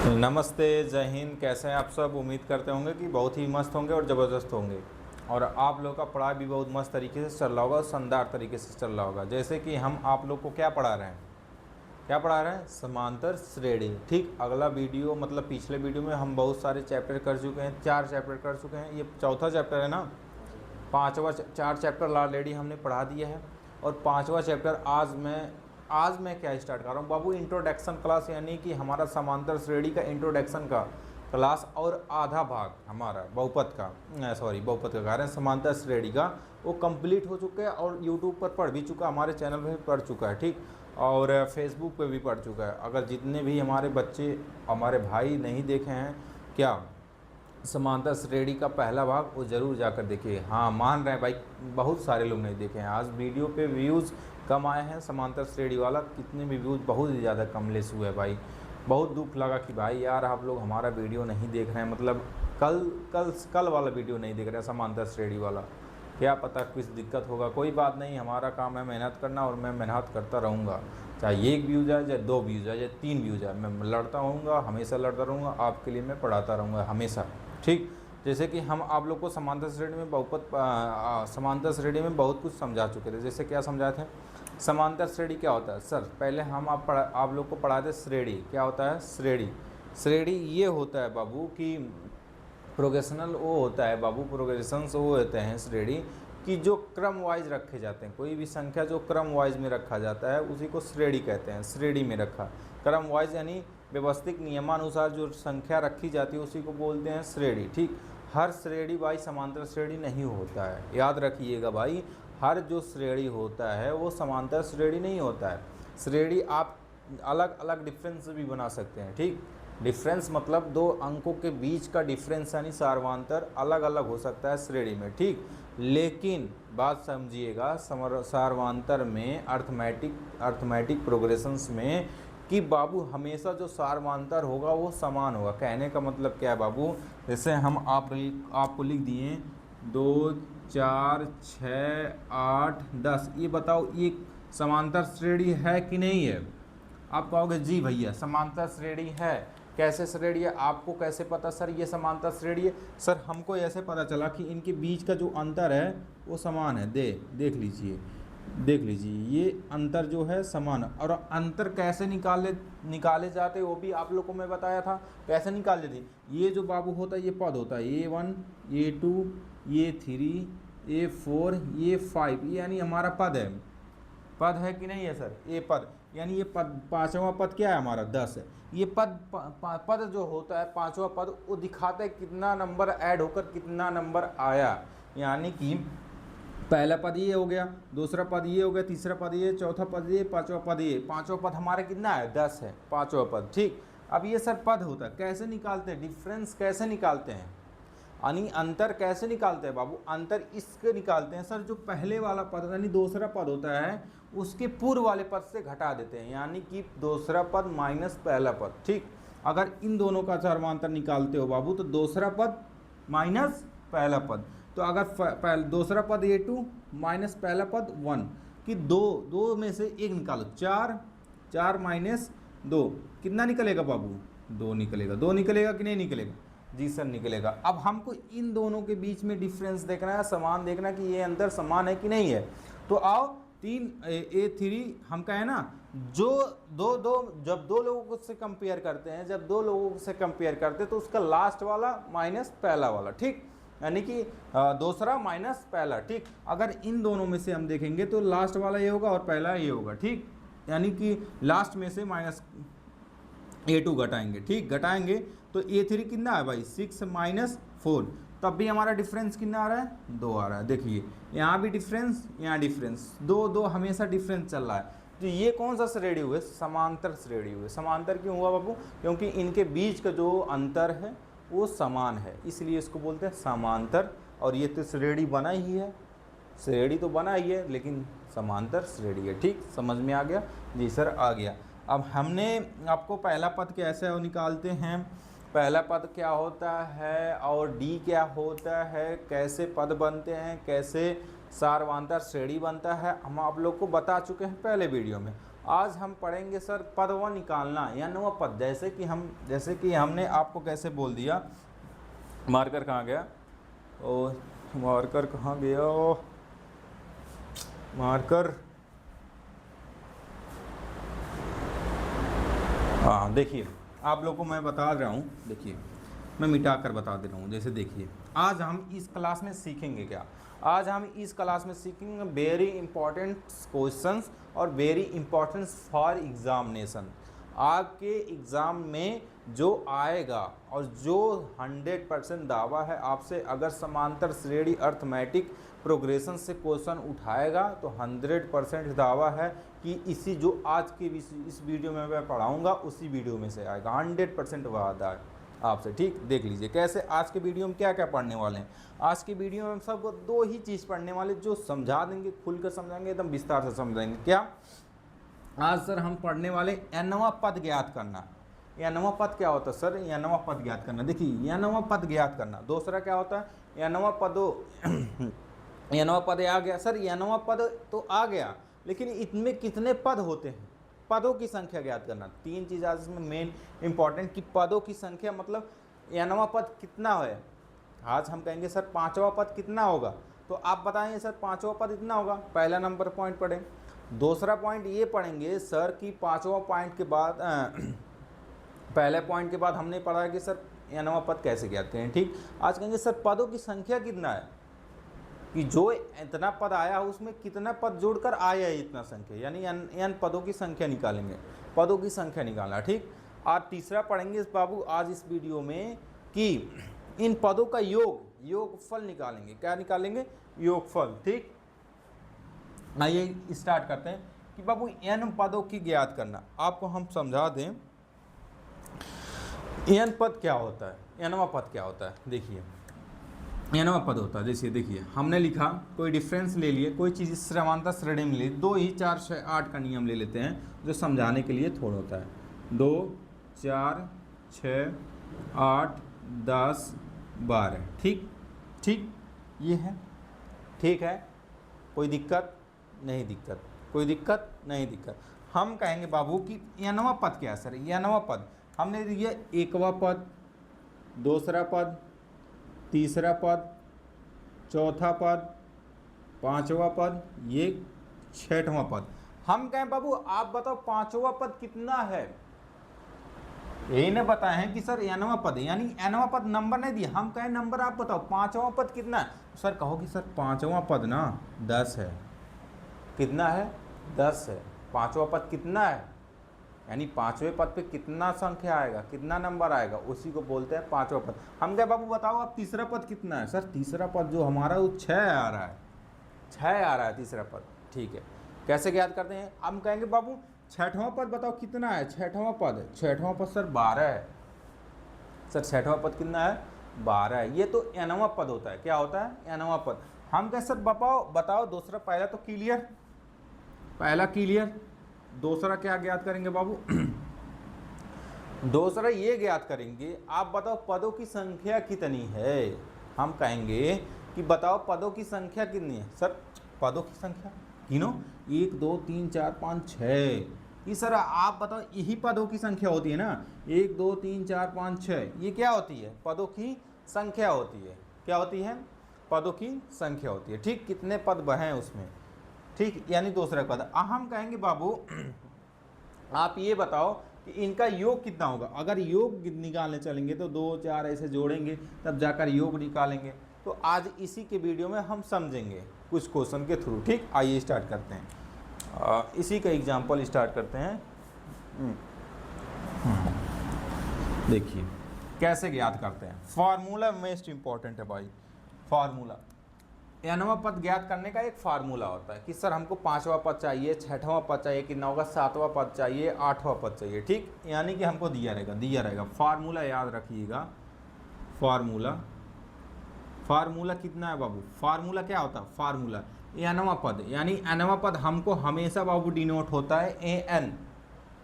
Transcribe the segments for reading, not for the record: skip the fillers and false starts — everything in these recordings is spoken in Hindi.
नमस्ते, जय हिंद। कैसे हैं आप सब? उम्मीद करते होंगे कि बहुत ही मस्त होंगे और ज़बरदस्त होंगे। और आप लोग का पढ़ाई भी बहुत मस्त तरीके से चल रहा होगा, शानदार तरीके से चल रहा होगा। जैसे कि हम आप लोग को क्या पढ़ा रहे हैं, समांतर श्रेणी। ठीक, अगला वीडियो मतलब पिछले वीडियो में हम बहुत सारे चैप्टर कर चुके हैं, 4 चैप्टर कर चुके हैं। ये चौथा चैप्टर है ना, पाँचवा 4 चैप्टर ऑलरेडी हमने पढ़ा दिया है। और 5वां चैप्टर आज मैं क्या स्टार्ट कर रहा हूँ बाबू, इंट्रोडक्शन क्लास, यानी कि हमारा समांतर श्रेणी का इंट्रोडक्शन का क्लास और आधा भाग हमारा बहुपद का कह रहे हैं, समांतर श्रेणी का, वो कंप्लीट हो चुका है और यूट्यूब पर पढ़ भी चुका, हमारे चैनल पर भी पढ़ चुका है। ठीक, और फेसबुक पे भी पढ़ चुका है। अगर जितने भी हमारे बच्चे, हमारे भाई नहीं देखे हैं क्या समांतर श्रेणी का पहला भाग, वो ज़रूर जाकर देखिए। हाँ, मान रहे हैं भाई, बहुत सारे लोग नहीं देखे हैं। आज वीडियो पे व्यूज़ कम आए हैं, समांतर श्रेणी वाला कितने भी व्यूज़ बहुत ही ज़्यादा कम लेस हुए हैं भाई। बहुत दुख लगा कि भाई यार आप लोग हमारा वीडियो नहीं देख रहे हैं, मतलब कल वाला वीडियो नहीं देख रहे हैं समांतर श्रेणी वाला। क्या पता कुछ दिक्कत होगा, कोई बात नहीं, हमारा काम है मेहनत करना और मैं मेहनत करता रहूँगा। चाहे 1 व्यूज़ आए, चाहे 2 व्यूज़ आए, चाहे 3 व्यूज़ आए, मैं लड़ता रहूँगा, हमेशा लड़ता रहूँगा, आपके लिए मैं पढ़ाता रहूँगा हमेशा। ठीक, जैसे कि हम आप लोग को समांतर श्रेणी में समांतर श्रेणी में बहुत कुछ समझा चुके थे। जैसे क्या समझाए थे, समांतर श्रेणी क्या होता है सर? पहले हम आप लोग को पढ़ाते श्रेणी क्या होता है। श्रेणी ये होता है बाबू कि प्रोग्रेशनल वो होता है बाबू, प्रोग्रेशंस वो होते हैं श्रेणी कि जो क्रम वाइज रखे जाते हैं। कोई भी संख्या जो क्रम वाइज में रखा जाता है उसी को श्रेणी कहते हैं। श्रेणी में रखा, क्रम वाइज यानी व्यवस्थित नियमानुसार जो संख्या रखी जाती है उसी को बोलते हैं श्रेणी। ठीक, हर श्रेणी भाई समांतर श्रेणी नहीं होता है, याद रखिएगा भाई। हर जो श्रेणी होता है वो समांतर श्रेणी नहीं होता है। श्रेणी आप अलग अलग डिफरेंस भी बना सकते हैं। ठीक, डिफरेंस मतलब 2 अंकों के बीच का डिफरेंस यानी सार्वंतर अलग अलग हो सकता है श्रेणी में। ठीक, लेकिन बात समझिएगा, सार्वंतर में अर्थमेटिक प्रोग्रेशंस में कि बाबू हमेशा जो सार्वंतर होगा वो समान होगा। कहने का मतलब क्या है बाबू, जैसे हम आपको लिख दिए 2 4 6 8 10, ये बताओ ये समांतर श्रेणी है कि नहीं है? आप कहोगे जी भैया समांतर श्रेणी है। कैसे श्रेणी है, आपको कैसे पता सर ये समांतर श्रेणी है? सर हमको ऐसे पता चला कि इनके बीच का जो अंतर है वो समान है। देख लीजिए ये अंतर जो है समान है। और अंतर कैसे निकाले जाते वो भी आप लोग को मैं बताया था, कैसे निकाले थे। ये जो बाबू होता है ये पद होता है, A1 A2 A3 A4 A5, ये यानी हमारा पद है कि नहीं है सर? ये पद यानी ये पद, 5वां पद क्या है हमारा 10 है। ये पद जो होता है 5वां पद, वो दिखाता है कितना नंबर ऐड होकर कितना नंबर आया। यानी कि पहला पद ये हो गया, दूसरा पद ये हो गया, तीसरा पद ये, चौथा पद ये, पांचवा पद ये। पांचवा पद हमारा कितना है? 10 है पांचवा पद। ठीक, अब ये सर पद होता है, कैसे निकालते हैं? डिफरेंस कैसे निकालते हैं, यानी अंतर कैसे निकालते हैं बाबू? अंतर इसके निकालते हैं सर, जो पहले वाला पद यानी दूसरा पद होता है उसके पूर्व वाले पद से घटा देते हैं, यानी कि दूसरा पद माइनस पहला पद। ठीक, अगर इन दोनों का सर्वांतर निकालते हो बाबू तो दूसरा पद माइनस पहला पद। तो अगर दूसरा पद A2 माइनस पहला पद 1, कि दो में से एक निकालो, 4 माइनस 2 कितना निकलेगा बाबू? 2 निकलेगा। 2 निकलेगा कि नहीं निकलेगा? जी सर निकलेगा। अब हमको इन दोनों के बीच में डिफरेंस देखना है, समान देखना है कि ये अंतर समान है कि नहीं है। तो आओ 3 A3 हम कहें ना, जो जब दो लोगों से कंपेयर करते हैं, तो उसका लास्ट वाला माइनस पहला वाला। ठीक, यानी कि दूसरा माइनस पहला। ठीक, अगर इन दोनों में से हम देखेंगे तो लास्ट वाला ये होगा और पहला ये होगा। ठीक, यानी कि लास्ट में से माइनस A2 घटाएंगे। ठीक, घटाएंगे तो A3 कितना है भाई? 6 माइनस 4, तब भी हमारा डिफरेंस कितना आ रहा है? 2 आ रहा है। देखिए यहाँ भी डिफरेंस, यहाँ डिफरेंस, 2 हमेशा डिफरेंस चल रहा है। तो ये कौन सा श्रेणी हुए? समांतर श्रेणी हुए। समांतर क्यों हुआ बाबू? क्योंकि इनके बीच का जो अंतर है वो समान है, इसलिए इसको बोलते हैं समांतर। और ये तो श्रेणी बना ही है, श्रेणी तो बना ही है, लेकिन समांतर श्रेणी है। ठीक, समझ में आ गया? जी सर आ गया। अब हमने आपको पहला पद कैसे वो निकालते हैं, पहला पद क्या होता है और डी क्या होता है, कैसे पद बनते हैं, कैसे सार्वंतर श्रेणी बनता है, हम आप लोग को बता चुके हैं पहले वीडियो में। आज हम पढ़ेंगे सर पदवा निकालना या नवा पद। जैसे कि हमने आपको कैसे बोल दिया, मार्कर कहाँ गया, ओ मार्कर कहाँ गया, ओ मार्कर, हाँ देखिए आप लोग को मैं बता रहा हूँ, देखिए मैं मिटा कर बता दे रहा हूँ। जैसे देखिए आज हम इस क्लास में सीखेंगे क्या, आज हम इस क्लास में सीखेंगे वेरी इंपॉर्टेंट क्वेश्चंस और वेरी इंपॉर्टेंट फॉर एग्जामिनेशन। आपके एग्ज़ाम में जो आएगा और जो 100% दावा है आपसे, अगर समांतर श्रेणी अर्थमेटिक प्रोग्रेशन से क्वेश्चन उठाएगा तो 100% दावा है कि इसी जो आज के इस वीडियो में मैं पढ़ाऊंगा उसी वीडियो में से आएगा, 100% वादा है आपसे। ठीक, देख लीजिए कैसे आज के वीडियो में क्या क्या पढ़ने वाले हैं। आज के वीडियो में हम सबको 2 ही चीज़ पढ़ने वाले, जो समझा देंगे, खुलकर समझाएंगे, एकदम विस्तार से समझाएंगे। क्या आज सर हम पढ़ने वाले एनवा पद ज्ञात करना। एनवा पद क्या होता है सर, एनवा पद ज्ञात करना। देखिए एनवा पद ज्ञात करना, दूसरा क्या होता है एनवा पदो एनवा पद आ गया सर, एनवा पद तो आ गया, लेकिन इनमें कितने पद होते हैं, पदों की संख्या ज्ञात करना। 3 चीज़ आज इसमें मेन इंपॉर्टेंट कि पदों की संख्या, मतलब एनवा पद कितना है। आज हम कहेंगे सर 5वां पद कितना होगा, तो आप बताएंगे सर 5वां पद इतना होगा, पहला नंबर पॉइंट पढ़ें। दूसरा पॉइंट ये पढ़ेंगे सर कि 5वां पॉइंट के बाद पहले पॉइंट के बाद हमने पढ़ा कि सर एनवा पद कैसे ज्ञात करें। ठीक, आज कहेंगे सर पदों की संख्या कितना है, कि जो इतना पद आया है उसमें कितना पद जोड़कर आया है इतना संख्या, यानी एन पदों की संख्या निकालेंगे, पदों की संख्या निकालना। ठीक, और तीसरा पढ़ेंगे बाबू आज इस वीडियो में कि इन पदों का योगफल निकालेंगे। क्या निकालेंगे, योगफल। ठीक, आइए स्टार्ट करते हैं कि बाबू एन पदों की ज्ञात करना। आपको हम समझा दें एन पद क्या होता है, एनवा पद क्या होता है। देखिए एनवा पद होता है, जैसे देखिए हमने लिखा कोई डिफरेंस ले लिए, कोई चीज़ समांतर श्रेणी में ली, 2 ही 4 6 8 का नियम ले लेते हैं जो समझाने के लिए थोड़ा होता है। 2 4 6 8 10 12। ठीक ठीक, ये है, ठीक है, कोई दिक्कत नहीं, दिक्कत कोई दिक्कत नहीं, दिक्कत। हम कहेंगे बाबू कि एनवा पद क्या है सर, एनवा पद हमने दिया 1वां पद, दूसरा पद, तीसरा पद, चौथा पद, 5वां पद, ये 6वां पद। हम कहें बाबू आप बताओ 5वां पद कितना है, यही ने बताए हैं कि सर एनवा पद, यानी एनवा पद नंबर नहीं दिया, हम कहें नंबर आप बताओ 5वां पद कितना है। सर कहो कि सर 5वां पद ना 10 है, कितना है 10 है। 5वां पद कितना है, यानी 5वें पद पे कितना संख्या आएगा, कितना नंबर आएगा, उसी को बोलते हैं 5वां पद। हम क्या बाबू बताओ आप तीसरा पद कितना है। सर तीसरा पद जो हमारा वो 6 आ रहा है, 6 आ रहा है तीसरा पद। ठीक है, कैसे ज्ञात करते हैं, हम कहेंगे बाबू 6वां पद बताओ कितना है। 6वां पद, 6वां पद सर 12 है। सर 6वां पद कितना है, 12 है। ये तो एनवा पद होता है, क्या होता है, एनवा पद। हम कहें सर बताओ दूसरा, पहला तो क्लियर, पहला क्लियर। दूसरा क्या ज्ञात करेंगे बाबू दूसरा ये ज्ञात करेंगे, आप बताओ पदों की संख्या कितनी है। हम कहेंगे कि बताओ पदों की संख्या कितनी है। सर पदों की संख्या गिनो, 1 2 3 4 5 6, ये सर आप बताओ यही पदों की संख्या होती है ना, 1 2 3 4 5 6, ये क्या होती है, पदों की संख्या होती है। क्या होती है, पदों की संख्या होती है। ठीक, कितने पद हैं उसमें। ठीक, यानी दूसरा पद। हम कहेंगे बाबू आप ये बताओ कि इनका योग कितना होगा। अगर योग निकालने चलेंगे तो 2 4 ऐसे जोड़ेंगे तब जाकर योग निकालेंगे। तो आज इसी के वीडियो में हम समझेंगे कुछ क्वेश्चन के थ्रू। ठीक, आइए स्टार्ट करते हैं, इसी का एग्जाम्पल स्टार्ट करते हैं। देखिए कैसे ज्ञात करते हैं, फार्मूला मोस्ट इंपॉर्टेंट है भाई। फार्मूला एनवा पद ज्ञात करने का एक फार्मूला होता है कि सर हमको 5वां पद चाहिए, 6वां पद चाहिए, कितना होगा 7वां पद चाहिए, 8वां पद चाहिए। ठीक, यानी कि हमको दिया रहेगा फार्मूला याद रखिएगा। फार्मूला कितना है बाबू, फार्मूला क्या होता है, फार्मूला एनवा पद, यानी एनवा पद हमको हमेशा बाबू डिनोट होता है एन।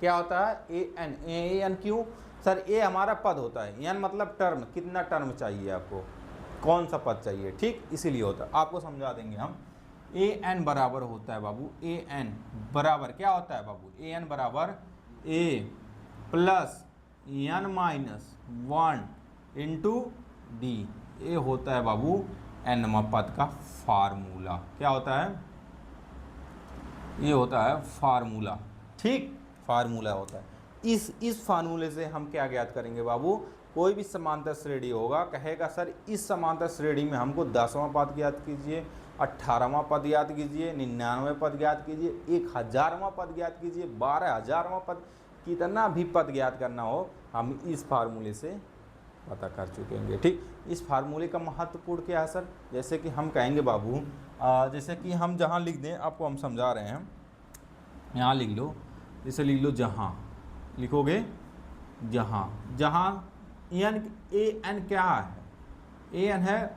क्या होता है, एन। क्यों सर, ए हमारा पद होता है, एन मतलब टर्म, कितना टर्म चाहिए आपको, कौन सा पद चाहिए। ठीक, इसीलिए होता है, आपको समझा देंगे हम। ए एन बराबर होता है बाबू, ए एन बराबर क्या होता है बाबू, ए एन बराबर A plus N minus 1 into D. ये होता है बाबू एनवा पद का फार्मूला। क्या होता है, ये होता है फार्मूला, ठीक, फार्मूला होता है। इस फार्मूले से हम क्या ज्ञात करेंगे बाबू, कोई भी समांतर श्रेणी होगा, कहेगा सर इस समांतर श्रेणी में हमको 10वां पद ज्ञात कीजिए, 18वां पद ज्ञात कीजिए, 99वें पद ज्ञात कीजिए, 1000वां पद ज्ञात कीजिए, 12000वां पद, कितना भी पद ज्ञात करना हो हम इस फार्मूले से पता कर चुकेंगे, ठीक। इस फार्मूले का महत्वपूर्ण क्या है सर, जैसे कि हम कहेंगे बाबू, जैसे कि हम जहाँ लिख दें, आपको हम समझा रहे हैं, यहाँ लिख लो, जैसे लिख लो जहाँ, लिखोगे जहाँ, जहाँ एन, ए एन क्या है, ए एन है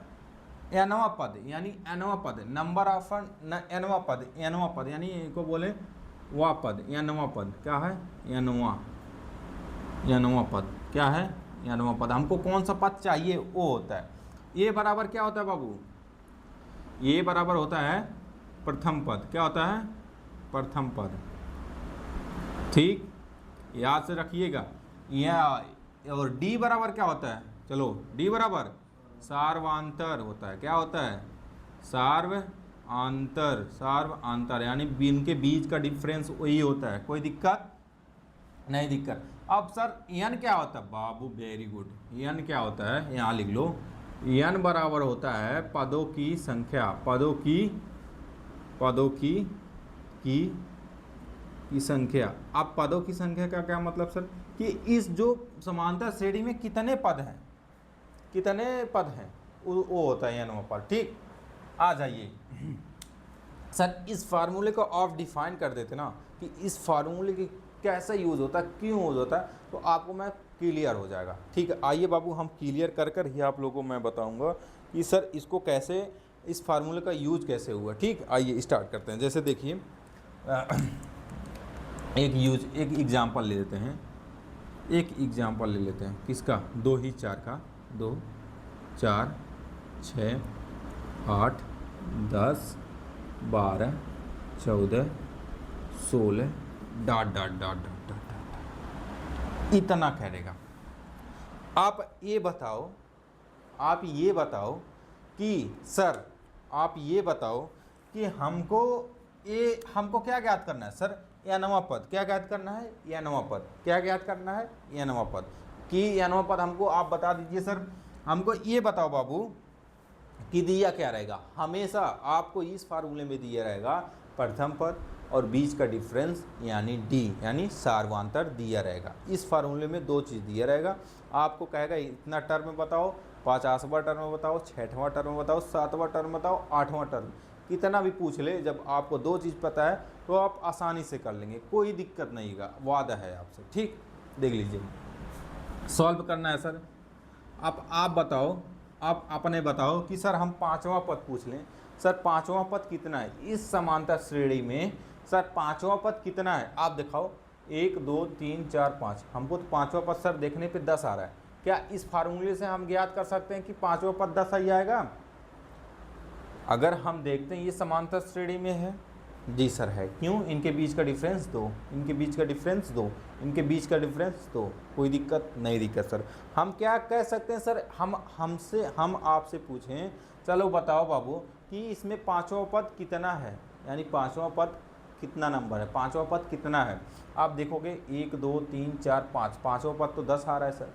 एनवा पद, यानी एनवा पद, नंबर ऑफ एनवा पद, एनवा पद यानी इनको बोले वा पद, एनवा पद क्या है, एनवा, एनवा पद क्या है, एनवा पद। हमको कौन सा पद चाहिए वो होता है। ये बराबर क्या होता है बाबू, ये बराबर होता है प्रथम पद। क्या होता है, प्रथम पद, ठीक, याद से रखिएगा। और डी बराबर क्या होता है, चलो डी बराबर सार्वांतर होता है। क्या होता है, सार्वांतर, सार्वांतर यानी इनके बीच का डिफरेंस वही होता है, कोई दिक्कत नहीं, दिक्कत। अब सर एन क्या होता है बाबू, वेरी गुड, एन क्या होता है, यहाँ लिख लो, एन बराबर होता है पदों की संख्या, पदों की संख्या। अब पदों की संख्या का क्या मतलब सर, कि इस जो समांतर श्रेणी में कितने पद हैं, कितने पद हैं, वो होता है एनवा पद, ठीक। आ जाइए सर, इस फार्मूले को आप डिफाइन कर देते ना, कि इस फार्मूले की कैसे यूज़ होता है, क्यों यूज़ होता है, तो आपको मैं क्लियर हो जाएगा, ठीक है। आइए बाबू, हम क्लियर कर कर ही आप लोगों को मैं बताऊंगा कि सर इसको कैसे, इस फार्मूले का यूज कैसे हुआ, ठीक। आइए स्टार्ट करते हैं। जैसे देखिए एक एग्जाम्पल ले लेते हैं, एक एग्जाम्पल ले लेते हैं, किसका, 2 ही 4 का, 2 4 6 8 10 12 14 16 dot dot dot dot dot, इतना करेगा। आप ये बताओ, आप ये बताओ कि सर, आप ये बताओ कि हमको क्या ज्ञात करना है सर, एनवा पद क्या ज्ञात करना है, एनवा पद क्या ज्ञात करना है, एनवा पद कि एनवा पद हमको आप बता दीजिए सर। हमको ये बताओ बाबू कि दिया क्या रहेगा, हमेशा आपको इस फार्मूले में दिया रहेगा प्रथम पद और बीच का डिफरेंस यानी डी, यानी सार्वांतर दिया रहेगा। इस फार्मूले में 2 चीज़ दिया रहेगा, आपको कहेगा इतना टर्म बताओ, 50वां टर्म बताओ, 60वां टर्म बताओ, 7वां टर्म बताओ, 8वां टर्म, कितना भी पूछ ले, जब आपको 2 चीज़ पता है तो आप आसानी से कर लेंगे, कोई दिक्कत नहीं का वादा है आपसे, ठीक। देख लीजिए, सॉल्व करना है सर। आप बताओ, आप अपने बताओ कि सर हम 5वां पद पूछ लें, सर 5वां पद कितना है इस समांतर श्रेणी में, सर 5वां पद कितना है, आप दिखाओ, 1 2 3 4 5, हमको तो 5वां पद सर देखने पे 10 आ रहा है। क्या इस फार्मूले से हम ज्ञात कर सकते हैं कि 5वां पद 10 ही आएगा? अगर हम देखते हैं ये समांतर श्रेणी में है, जी सर है, क्यों, इनके बीच का डिफरेंस 2, इनके बीच का डिफरेंस 2, इनके बीच का डिफरेंस 2, कोई दिक्कत नहीं, दिक्कत सर। हम क्या कह सकते हैं सर, हम आपसे पूछें, चलो बताओ बाबू कि इसमें 5वां पद कितना है, यानी 5वां पद कितना नंबर है, 5वां पद कितना है। आप देखोगे 1 2 3 4 5, 5वां पद तो 10 आ रहा है सर,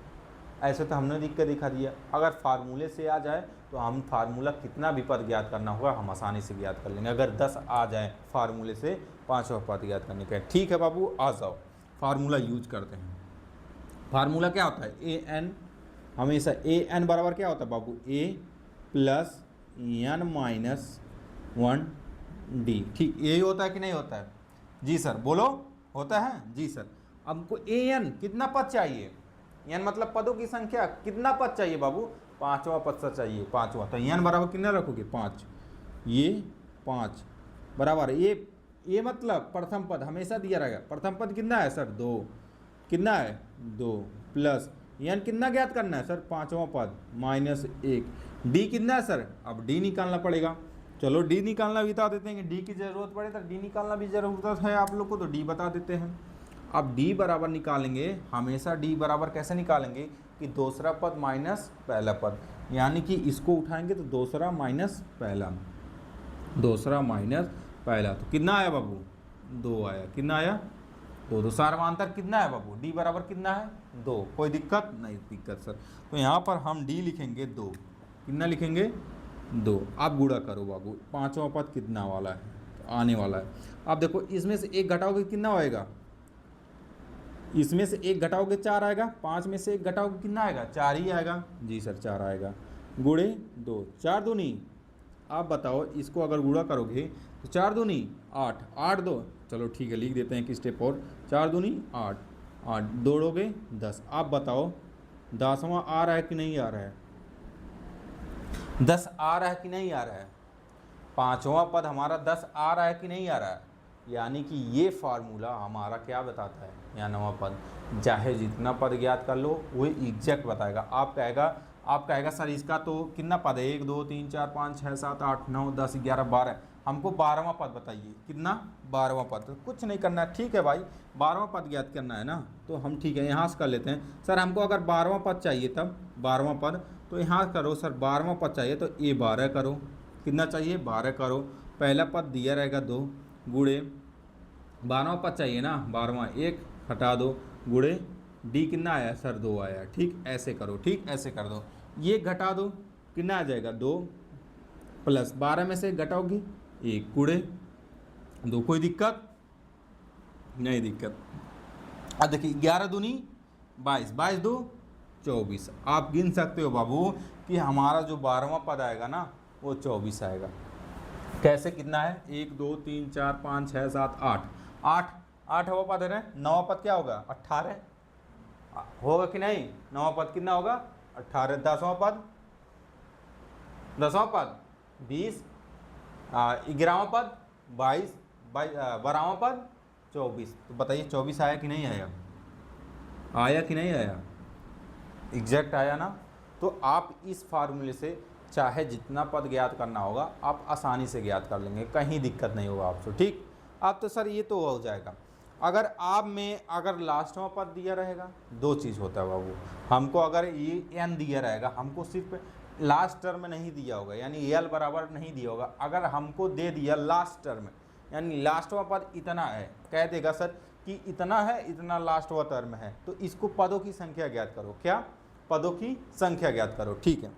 ऐसे तो हमने लिख कर दिखा दिया। अगर फार्मूले से आ जाए तो हम फार्मूला कितना भी पद ज्ञात करना होगा हम आसानी से ज्ञात कर लेंगे, अगर 10 आ जाए फार्मूले से 5वां पद ज्ञात करने का। ठीक है बाबू, आ जाओ फार्मूला यूज करते हैं। फार्मूला क्या होता है, ए एन, हमेशा ए एन बराबर क्या होता है बाबू, ए प्लस एन माइनस 1 डी, ठीक, यही होता है कि नहीं होता है? जी सर, बोलो, होता है जी सर। हमको ए एन कितना पद चाहिए, एन मतलब पदों की संख्या, कितना पद चाहिए बाबू, 5वां पद सर चाहिए, 5वां, तो एन बराबर कितना रखोगे, 5, ये 5 बराबर, ये मतलब प्रथम पद हमेशा दिया रहेगा, प्रथम पद कितना है सर, 2, कितना है 2, प्लस एन कितना ज्ञात करना है सर, 5वां पद माइनस 1, डी कितना है सर, अब डी निकालना पड़ेगा, चलो डी निकालना भी बता देते हैं कि डी की ज़रूरत पड़े तो डी निकालना भी ज़रूरत है आप लोग को, तो डी बता देते हैं। अब डी बराबर निकालेंगे, हमेशा डी बराबर कैसे निकालेंगे कि दूसरा पद माइनस पहला पद, यानी कि इसको उठाएंगे तो दूसरा माइनस पहला, दूसरा माइनस पहला, तो कितना आया बाबू 2 आया। कितना आया 2। तो सार्वमांतर कितना है बाबू, डी बराबर कितना है 2। कोई दिक्कत नहीं, दिक्कत सर। तो यहाँ पर हम डी लिखेंगे 2। कितना लिखेंगे 2। आप गुणा करो बाबू, पाँचवा पद कितना वाला है आने वाला है। अब देखो इसमें से एक घटाओगे कितना आएगा, इसमें से एक घटाओगे 4 आएगा, 5 में से एक घटाओगे कितना आएगा 4 ही आएगा। जी सर 4 आएगा, गुणे 2, 4 दूनी। आप बताओ इसको अगर गुणा करोगे तो 4 दूनी 8, 8 2, चलो ठीक है लिख देते हैं कि स्टेप और 4 दूनी 8, 8 जोड़ोगे 10। आप बताओ 10वां आ रहा है कि नहीं आ रहा है, 10 आ रहा है कि नहीं आ रहा है, पाँचवा पद हमारा 10 आ रहा है कि नहीं आ रहा है। यानी कि ये फार्मूला हमारा क्या बताता है, यहाँ नवा पद चाहे जितना पद ज्ञात कर लो वो एग्जैक्ट बताएगा। आप कहेगा सर इसका तो कितना पद है 1 2 3 4 5 6 7 8 9 10 11 12, हमको 12वां पद बताइए। कितना 12वां पद, तो कुछ नहीं करना है, ठीक है भाई 12वां पद ज्ञात करना है ना, तो हम ठीक है यहाँ से कर लेते हैं। सर हमको अगर 12वां पद चाहिए तब 12वां पद, तो यहाँ करो सर 12वां पद चाहिए तो ये 12 करो, कितना चाहिए 12 करो, पहला पद दिया रहेगा 2 गुणे 12वां पद चाहिए ना 12वां, 1 हटा दो गुणे डी कितना आया सर 2 आया। ठीक ऐसे करो, ठीक ऐसे कर दो, ये घटा दो कितना आ जाएगा 2 प्लस 12 में से घटाओगे 1 गुणे 2। कोई दिक्कत नहीं, दिक्कत। अब देखिए 11 दूनी 22, 22 2 24। आप गिन सकते हो बाबू कि हमारा जो 12वां पद आएगा ना वो 24 आएगा। कैसे, कितना है 1 2 3 4 5 6 7 8, 8वां पद है ना, 9वां पद क्या होगा 18 होगा कि नहीं, 9वां पद कितना होगा 18, 10वां पद 20, 11वां पद 22, 12वां पद 24। तो बताइए 24 आया कि नहीं आया, आया कि नहीं आया, एग्जैक्ट आया ना। तो आप इस फार्मूले से चाहे जितना पद ज्ञात करना होगा आप आसानी से ज्ञात कर लेंगे, कहीं दिक्कत नहीं होगा आपको। ठीक, अब तो सर ये तो हो जाएगा। अगर आप में अगर लास्टवां पद दिया रहेगा, दो चीज़ होता है बाबू, हमको अगर ये एन दिया रहेगा, हमको सिर्फ लास्ट टर्म में नहीं दिया होगा, यानी एल बराबर नहीं दिया होगा। अगर हमको दे दिया लास्ट टर्म यानी लास्टवां पद इतना है, कह देगा सर कि इतना है, इतना लास्टवां टर्म है, तो इसको पदों की संख्या ज्ञात करो। क्या, पदों की संख्या ज्ञात करो। ठीक है,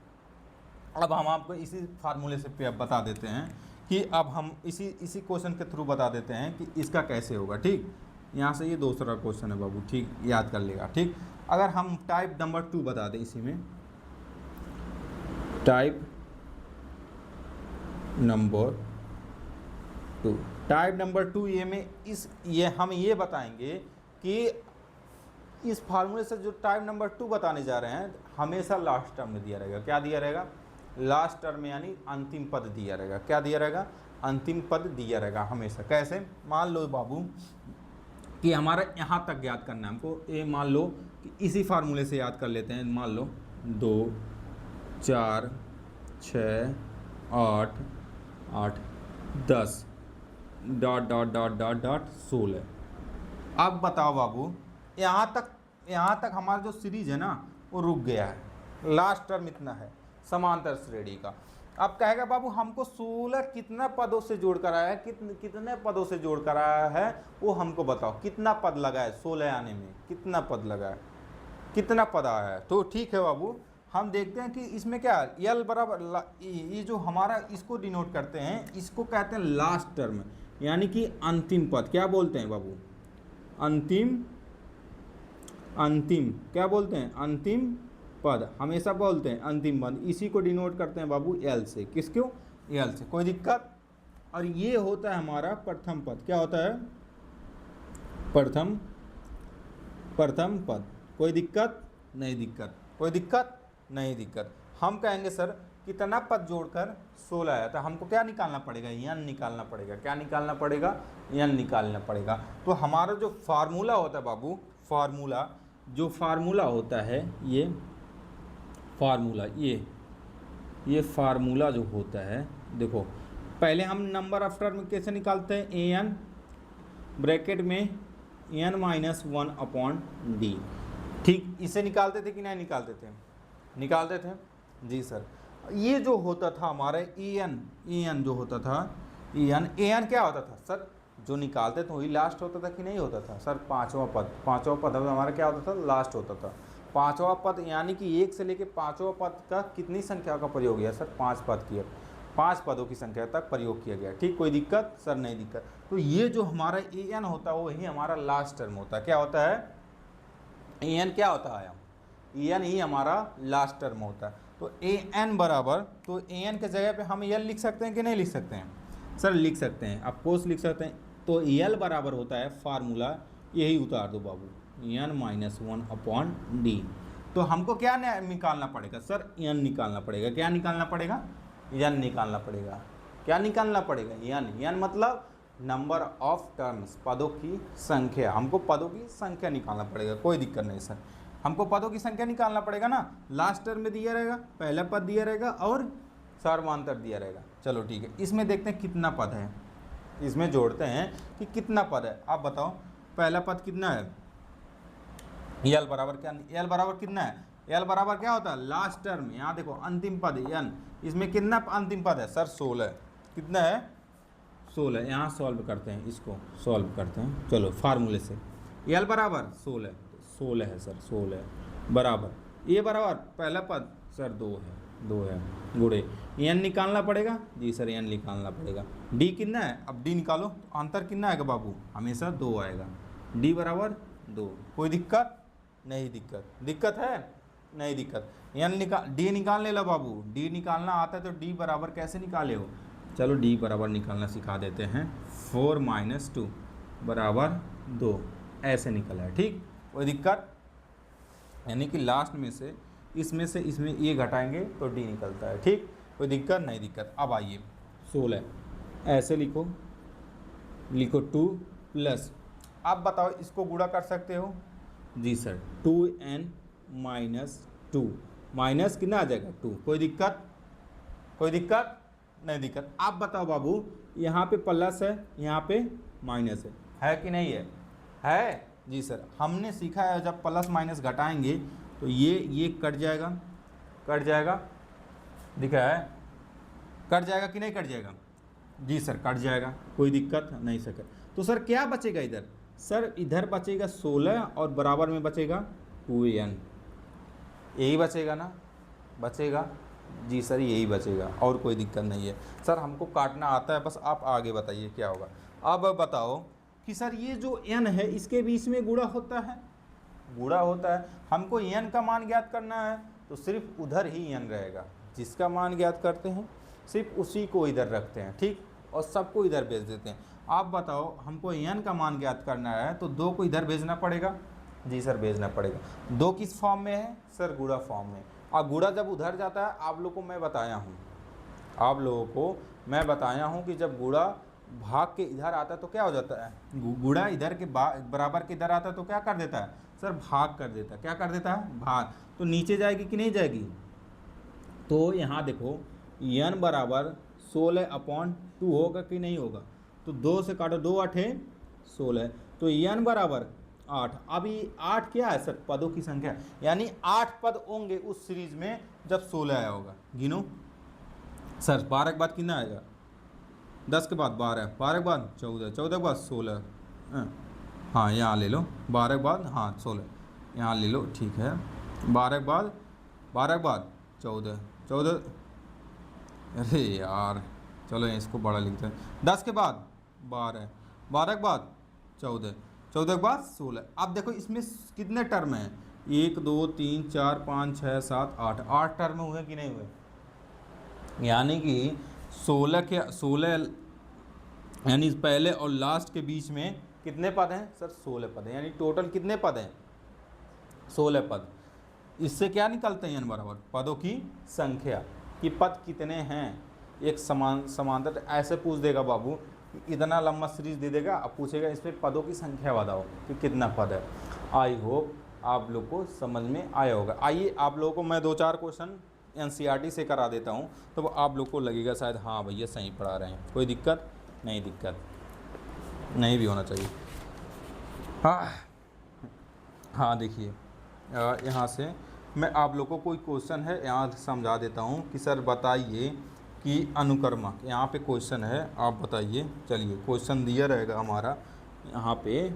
अब हम आपको इसी फार्मूले से बता देते हैं कि अब हम इसी क्वेश्चन के थ्रू बता देते हैं कि इसका कैसे होगा। ठीक, यहाँ से ये दूसरा क्वेश्चन है बाबू, ठीक याद कर लेगा। ठीक, अगर हम टाइप नंबर 2 बता दें, इसी में टाइप नंबर 2, टाइप नंबर 2 ये में हम ये बताएंगे कि इस फार्मूले से जो टाइप नंबर 2 बताने जा रहे हैं हमेशा लास्ट टर्म में दिया रहेगा। क्या दिया रहेगा, लास्ट टर्म में, यानी अंतिम पद दिया रहेगा। क्या दिया रहेगा, अंतिम पद दिया रहेगा हमेशा। कैसे, मान लो बाबू कि हमारा यहाँ तक याद करना है हमको, ये मान लो कि इसी फार्मूले से याद कर लेते हैं। मान लो 2 4 6 8 8 10 dot dot dot dot dot 16। अब बताओ बाबू, यहाँ तक हमारा जो सीरीज है ना वो रुक गया है, लास्ट टर्म इतना है समांतर श्रेणी का। अब कहेगा बाबू हमको 16 कितना पदों से जोड़ कर आया है, कितने पदों से जोड़ कर आया है वो हमको बताओ। कितना पद लगा है 16 आने में, कितना पद लगा है, कितना पद आया है। तो ठीक है बाबू, हम देखते हैं कि इसमें क्या एल बराबर, ये जो हमारा इसको डिनोट करते हैं, इसको कहते हैं लास्ट टर्म, यानी कि अंतिम पद। क्या बोलते हैं बाबू, अंतिम क्या बोलते हैं, अंतिम पद हमेशा बोलते हैं अंतिम पद। इसी को डिनोट करते हैं बाबू एल से। किसको, एल से। कोई दिक्कत। और ये होता है हमारा प्रथम पद। क्या होता है, प्रथम पद। कोई दिक्कत नहीं, दिक्कत कोई दिक्कत नहीं, दिक्कत। हम कहेंगे सर कितना पद जोड़कर 16 आया, तो हमको क्या निकालना पड़ेगा, एन निकालना पड़ेगा। क्या निकालना पड़ेगा, एन निकालना पड़ेगा। तो हमारा जो फार्मूला होता है बाबू, जो फार्मूला होता है, ये फार्मूला जो होता है, देखो पहले हम नंबर ऑफ टर्म कैसे निकालते हैं, ए एन ब्रैकेट में N minus one upon D, ठीक, इसे निकालते थे कि नहीं निकालते थे, निकालते थे जी सर। ये जो होता था हमारा ए एन जो होता था, ए एन क्या होता था सर, जो निकालते थे वही लास्ट होता था कि नहीं होता था सर, पांचवा पद हमारा क्या होता था, लास्ट होता था। पांचवा पद यानी कि एक से लेके पांचवा पद का कितनी संख्या का प्रयोग किया सर, 5 पद किया, 5 पदों की संख्या तक प्रयोग किया गया, ठीक, कोई दिक्कत सर, नहीं दिक्कत। तो ये जो हमारा ए एन होता है वही हमारा लास्ट टर्म होता है, क्या होता है, ए एन क्या होता है, ए एन ही हमारा लास्ट टर्म होता है। तो ए एन बराबर, तो ए एन के जगह पे हम एल लिख सकते हैं कि नहीं लिख सकते हैं सर, लिख सकते हैं, ऑफकोर्स लिख सकते हैं। तो एल बराबर होता है फार्मूला, यही उतार दो बाबू, N minus one upon D. तो हमको क्या निकालना पड़ेगा सर, एन निकालना पड़ेगा, क्या निकालना पड़ेगा, एन निकालना पड़ेगा, क्या निकालना पड़ेगा, एन मतलब नंबर ऑफ टर्म्स, पदों की संख्या, हमको पदों की संख्या निकालना पड़ेगा, कोई दिक्कत नहीं सर, हमको पदों की संख्या निकालना पड़ेगा ना, लास्ट टर्म में दिया रहेगा, पहला पद दिया रहेगा और सार्वधातुक दिया रहेगा। चलो ठीक है, इसमें देखते हैं कितना पद है, इसमें जोड़ते हैं कि कितना पद है, आप बताओ पहला पद कितना है, एल बराबर क्या, एल बराबर कितना है, एल बराबर क्या होता है, लास्ट टर्म, यहाँ देखो अंतिम पद एन, इसमें कितना अंतिम पद है सर, 16, कितना है 16, यहाँ सॉल्व करते हैं, इसको सॉल्व करते हैं, चलो फार्मूले से, एल बराबर 16, 16 है सर, 16 बराबर ए बराबर पहला पद सर 2 है गुड़े, एन निकालना पड़ेगा जी सर, एन निकालना पड़ेगा, डी कितना है, अब डी निकालो, तो अंतर कितना आएगा बाबू, हमेशा 2 आएगा, डी बराबर 2, कोई दिक्कत नहीं, दिक्कत है नहीं दिक्कत, एन डी निकालने लो बाबू, डी निकालना आता है तो डी बराबर कैसे निकाले हो, चलो डी बराबर निकालना सिखा देते हैं, 4 - 2 बराबर 2, ऐसे निकला है, ठीक, कोई दिक्कत, यानी कि लास्ट में से इसमें ये घटाएंगे तो डी निकलता है, ठीक, कोई दिक्कत नहीं दिक्कत। अब आइए 16 ऐसे लिखो 2 प्लस, आप बताओ इसको गुणा कर सकते हो जी सर, 2n - 2 माइनस कितना आ जाएगा 2, कोई दिक्कत नहीं दिक्कत। आप बताओ बाबू, यहाँ पे प्लस है, यहाँ पे माइनस है कि नहीं है जी सर, हमने सीखा है जब प्लस माइनस घटाएंगे तो ये कट जाएगा, दिखा है, कट जाएगा कि नहीं कट जाएगा जी सर, कट जाएगा, कोई दिक्कत नहीं सके। तो सर क्या बचेगा इधर, सर इधर बचेगा 16 और बराबर में बचेगा 2n, यही बचेगा ना, बचेगा जी सर, यही बचेगा, और कोई दिक्कत नहीं है सर, हमको काटना आता है, बस आप आगे बताइए क्या होगा। अब बताओ कि सर ये जो n है इसके बीच में गुणा होता है, हमको n का मान ज्ञात करना है तो सिर्फ उधर ही n रहेगा, जिसका मान ज्ञात करते हैं सिर्फ उसी को इधर रखते हैं, ठीक, और सबको इधर भेज देते हैं। आप बताओ हमको n का मान ज्ञात करना है तो 2 को इधर भेजना पड़ेगा जी सर, भेजना पड़ेगा, 2 किस फॉर्म में है सर, गुणा फॉर्म में, और गुणा जब उधर जाता है आप लोगों को मैं बताया हूँ कि जब गुणा भाग के इधर आता है तो क्या हो जाता है, गुणा इधर के बराबर के इधर आता है तो क्या कर देता है सर, भाग कर देता है, क्या कर देता है, भाग, तो नीचे जाएगी कि नहीं जाएगी, तो यहाँ देखो n बराबर 16/2 होगा कि नहीं होगा, तो 2 से काटो, 2 8 16, तो n बराबर 8, अब ये 8 क्या है सर, पदों की संख्या, यानी 8 पद होंगे उस सीरीज में जब 16 आया होगा, गिनो सर, 12 के बाद कितना आएगा, 10 के बाद 12, 12 के बाद 14, 14 के बाद 16, हाँ यहाँ ले लो, 12 के बाद, हाँ 16 यहाँ ले लो, ठीक है, 12 के बाद 14, 14, अरे यार चलो इसको बड़ा लिखते हैं, 10 के बाद 12, 12 के बाद 14, 14 के बाद 16। अब देखो इसमें कितने टर्म हैं, 1 2 3 4 5 6 7 8, 8 टर्म हुए कि नहीं हुए, यानी कि 16 यानी पहले और लास्ट के बीच में कितने पद हैं सर, 16 पद हैं, यानी टोटल कितने पद हैं, 16 पद। इससे क्या निकलते हैं n बराबर पदों की संख्या, कि पद कितने हैं, एक समांतर ऐसे पूछ देगा बाबू, इतना लंबा सीरीज दे देगा, अब पूछेगा इसमें पदों की संख्या बताओ कि कितना पद है। आई होप आप लोग को समझ में आया होगा। आइए आप लोगों को मैं 2-4 क्वेश्चन NCERT से करा देता हूँ तो आप लोग को लगेगा शायद हाँ भैया सही पढ़ा रहे हैं, कोई दिक्कत नहीं, दिक्कत नहीं भी होना चाहिए। हाँ देखिए यहाँ से मैं आप लोग को कोई क्वेश्चन है यहाँ समझा देता हूँ कि सर बताइए कि अनुक्रमक, यहाँ पे क्वेश्चन है, आप बताइए। चलिए क्वेश्चन दिया रहेगा हमारा यहाँ पे,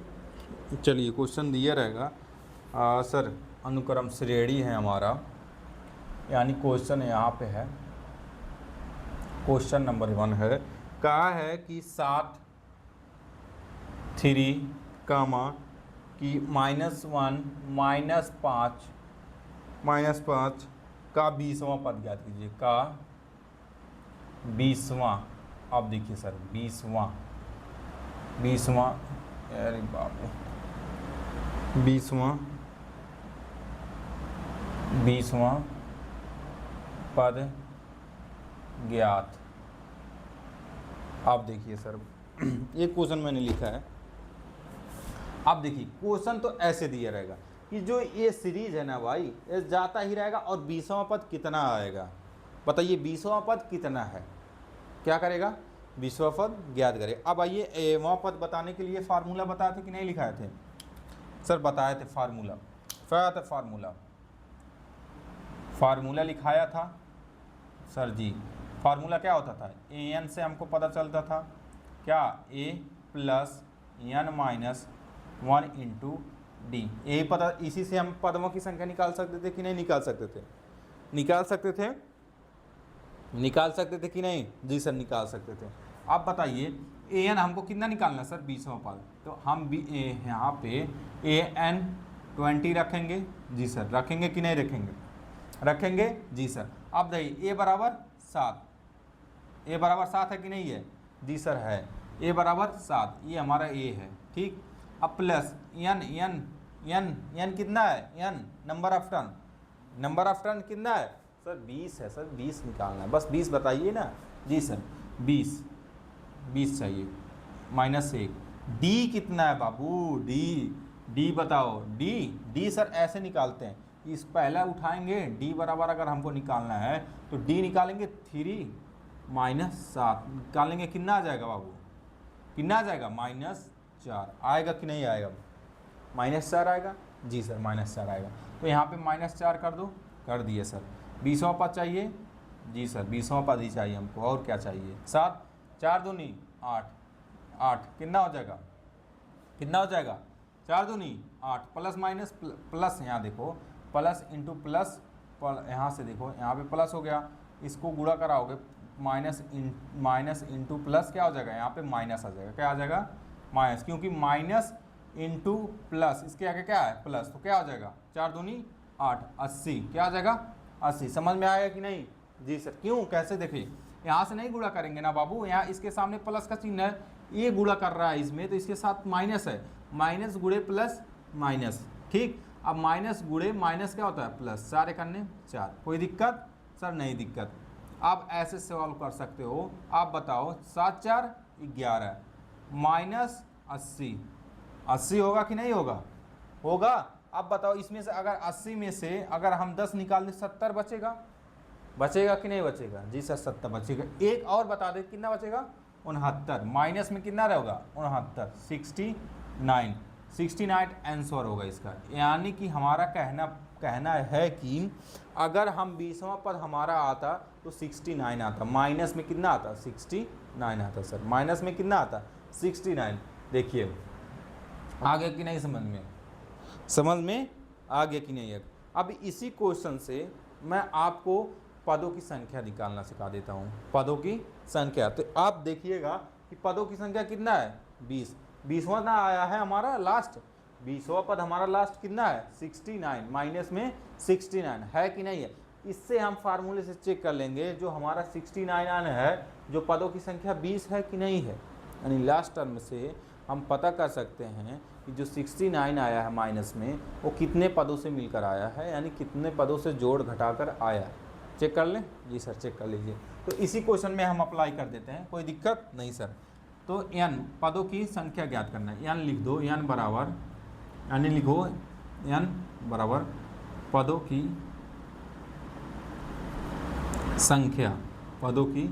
चलिए क्वेश्चन दिया रहेगा सर अनुक्रम श्रेणी है हमारा, यानी क्वेश्चन यहाँ पे है, क्वेश्चन नंबर 1 है, कहा है कि 7 3 कामा कि -1 -5 का 20वां पद ज्ञात कीजिए, का 20वां। अब देखिए सर 20वां अरे बाबू 20वां पद ज्ञात। अब देखिए सर ये क्वेश्चन मैंने लिखा है। अब देखिए क्वेश्चन तो ऐसे दिया रहेगा कि जो ये सीरीज है ना भाई, ये जाता ही रहेगा और 20वां पद कितना आएगा, बताइए 20वां पद कितना है, क्या करेगा 20वां पद ज्ञात करे। अब आइए वहाँ पद बताने के लिए फार्मूला बताए थे कि नहीं लिखाए थे सर, बताए थे फार्मूला, फार्मूला लिखाया था सर जी। फार्मूला क्या होता था, an से हमको पता चलता था क्या, a + n - 1 × d, यही पता, इसी से हम पदों की संख्या निकाल सकते थे कि नहीं निकाल सकते थे, निकाल सकते थे कि नहीं, जी सर निकाल सकते थे। अब बताइए an हमको कितना निकालना है सर 20वां पद, तो हम भी यहाँ पे an 20 रखेंगे, जी सर रखेंगे कि नहीं रखेंगे जी सर। अब देखिए a बराबर 7 है कि नहीं है, जी सर है, a बराबर 7, ये हमारा a है, ठीक। अब प्लस n कितना है, n नंबर ऑफ टर्न कितना है सर 20 है सर, 20 निकालना है, बस 20 बताइए ना, जी सर 20 चाहिए, -1। d कितना है बाबू, d बताओ, d सर ऐसे निकालते हैं, इस पहला उठाएंगे, d बराबर अगर हमको निकालना है तो d निकालेंगे 3 - 7 निकालेंगे, कितना आ जाएगा बाबू, कितना आ जाएगा -4 आएगा कि नहीं आएगा, -4 आएगा, जी सर -4 आएगा। तो यहाँ पे -4 कर दो, कर दिए सर। 20वां पद चाहिए, जी सर 20वां पद ही चाहिए हमको, और क्या चाहिए, 7 4 दूनी 8 कितना हो जाएगा 4 दूनी 8 प्लस माइनस प्लस, यहाँ देखो प्लस इंटू प्लस, यहाँ से देखो यहाँ पे प्लस हो गया, इसको गुणा कराओगे माइनस इंटू प्लस क्या हो जाएगा, यहाँ पे माइनस आ जाएगा, क्या आ जाएगा माइनस, क्योंकि माइनस इंटू प्लस इसके आगे क्या है प्लस, तो क्या हो जाएगा 4 दूनी 8 80, क्या आ जाएगा 80। समझ में आएगा कि नहीं, जी सर। क्यों, कैसे, देखिए यहाँ से नहीं गुणा करेंगे ना बाबू, यहाँ इसके सामने प्लस का चिन्ह है, ये गुणा कर रहा है इसमें, तो इसके साथ माइनस है, माइनस गुणे प्लस माइनस, ठीक। अब माइनस गुणे माइनस क्या होता है प्लस, 4 × 4, कोई दिक्कत सर, नहीं दिक्कत। आप ऐसे सवाल कर सकते हो, आप बताओ 7 4 11 -80 होगा कि नहीं होगा, अब बताओ इसमें से अगर 80 में से अगर हम 10 निकाल दें 70 बचेगा कि नहीं बचेगा, जी सर 70 बचेगा। एक और बता दे कितना बचेगा 69, माइनस में कितना रहेगा 69, 69 आंसर होगा इसका। यानी कि हमारा कहना है कि अगर हम 20वां पद हमारा आता तो 69 आता, माइनस में कितना आता 69 आता सर, माइनस में कितना आता 69। देखिए आगे कि नहीं, समझ में आगे कि नहीं है। अब इसी क्वेश्चन से मैं आपको पदों की संख्या निकालना सिखा देता हूँ, पदों की संख्या। तो आप देखिएगा कि पदों की संख्या कितना है 20वां ना आया है हमारा लास्ट, 20वां पद हमारा लास्ट कितना है 69, माइनस में 69 है कि नहीं है। इससे हम फार्मूले से चेक कर लेंगे जो हमारा 69 है, जो पदों की संख्या 20 है कि नहीं है। यानी लास्ट टर्म से हम पता कर सकते हैं कि जो 69 आया है माइनस में, वो कितने पदों से मिलकर आया है, यानी कितने पदों से जोड़ घटाकर आया है। चेक कर लें, जी सर चेक कर लीजिए। तो इसी क्वेश्चन में हम अप्लाई कर देते हैं, कोई दिक्कत नहीं सर। तो n पदों की संख्या ज्ञात करना है, n लिख दो, n बराबर, यानी लिखो n बराबर पदों की संख्या, पदों की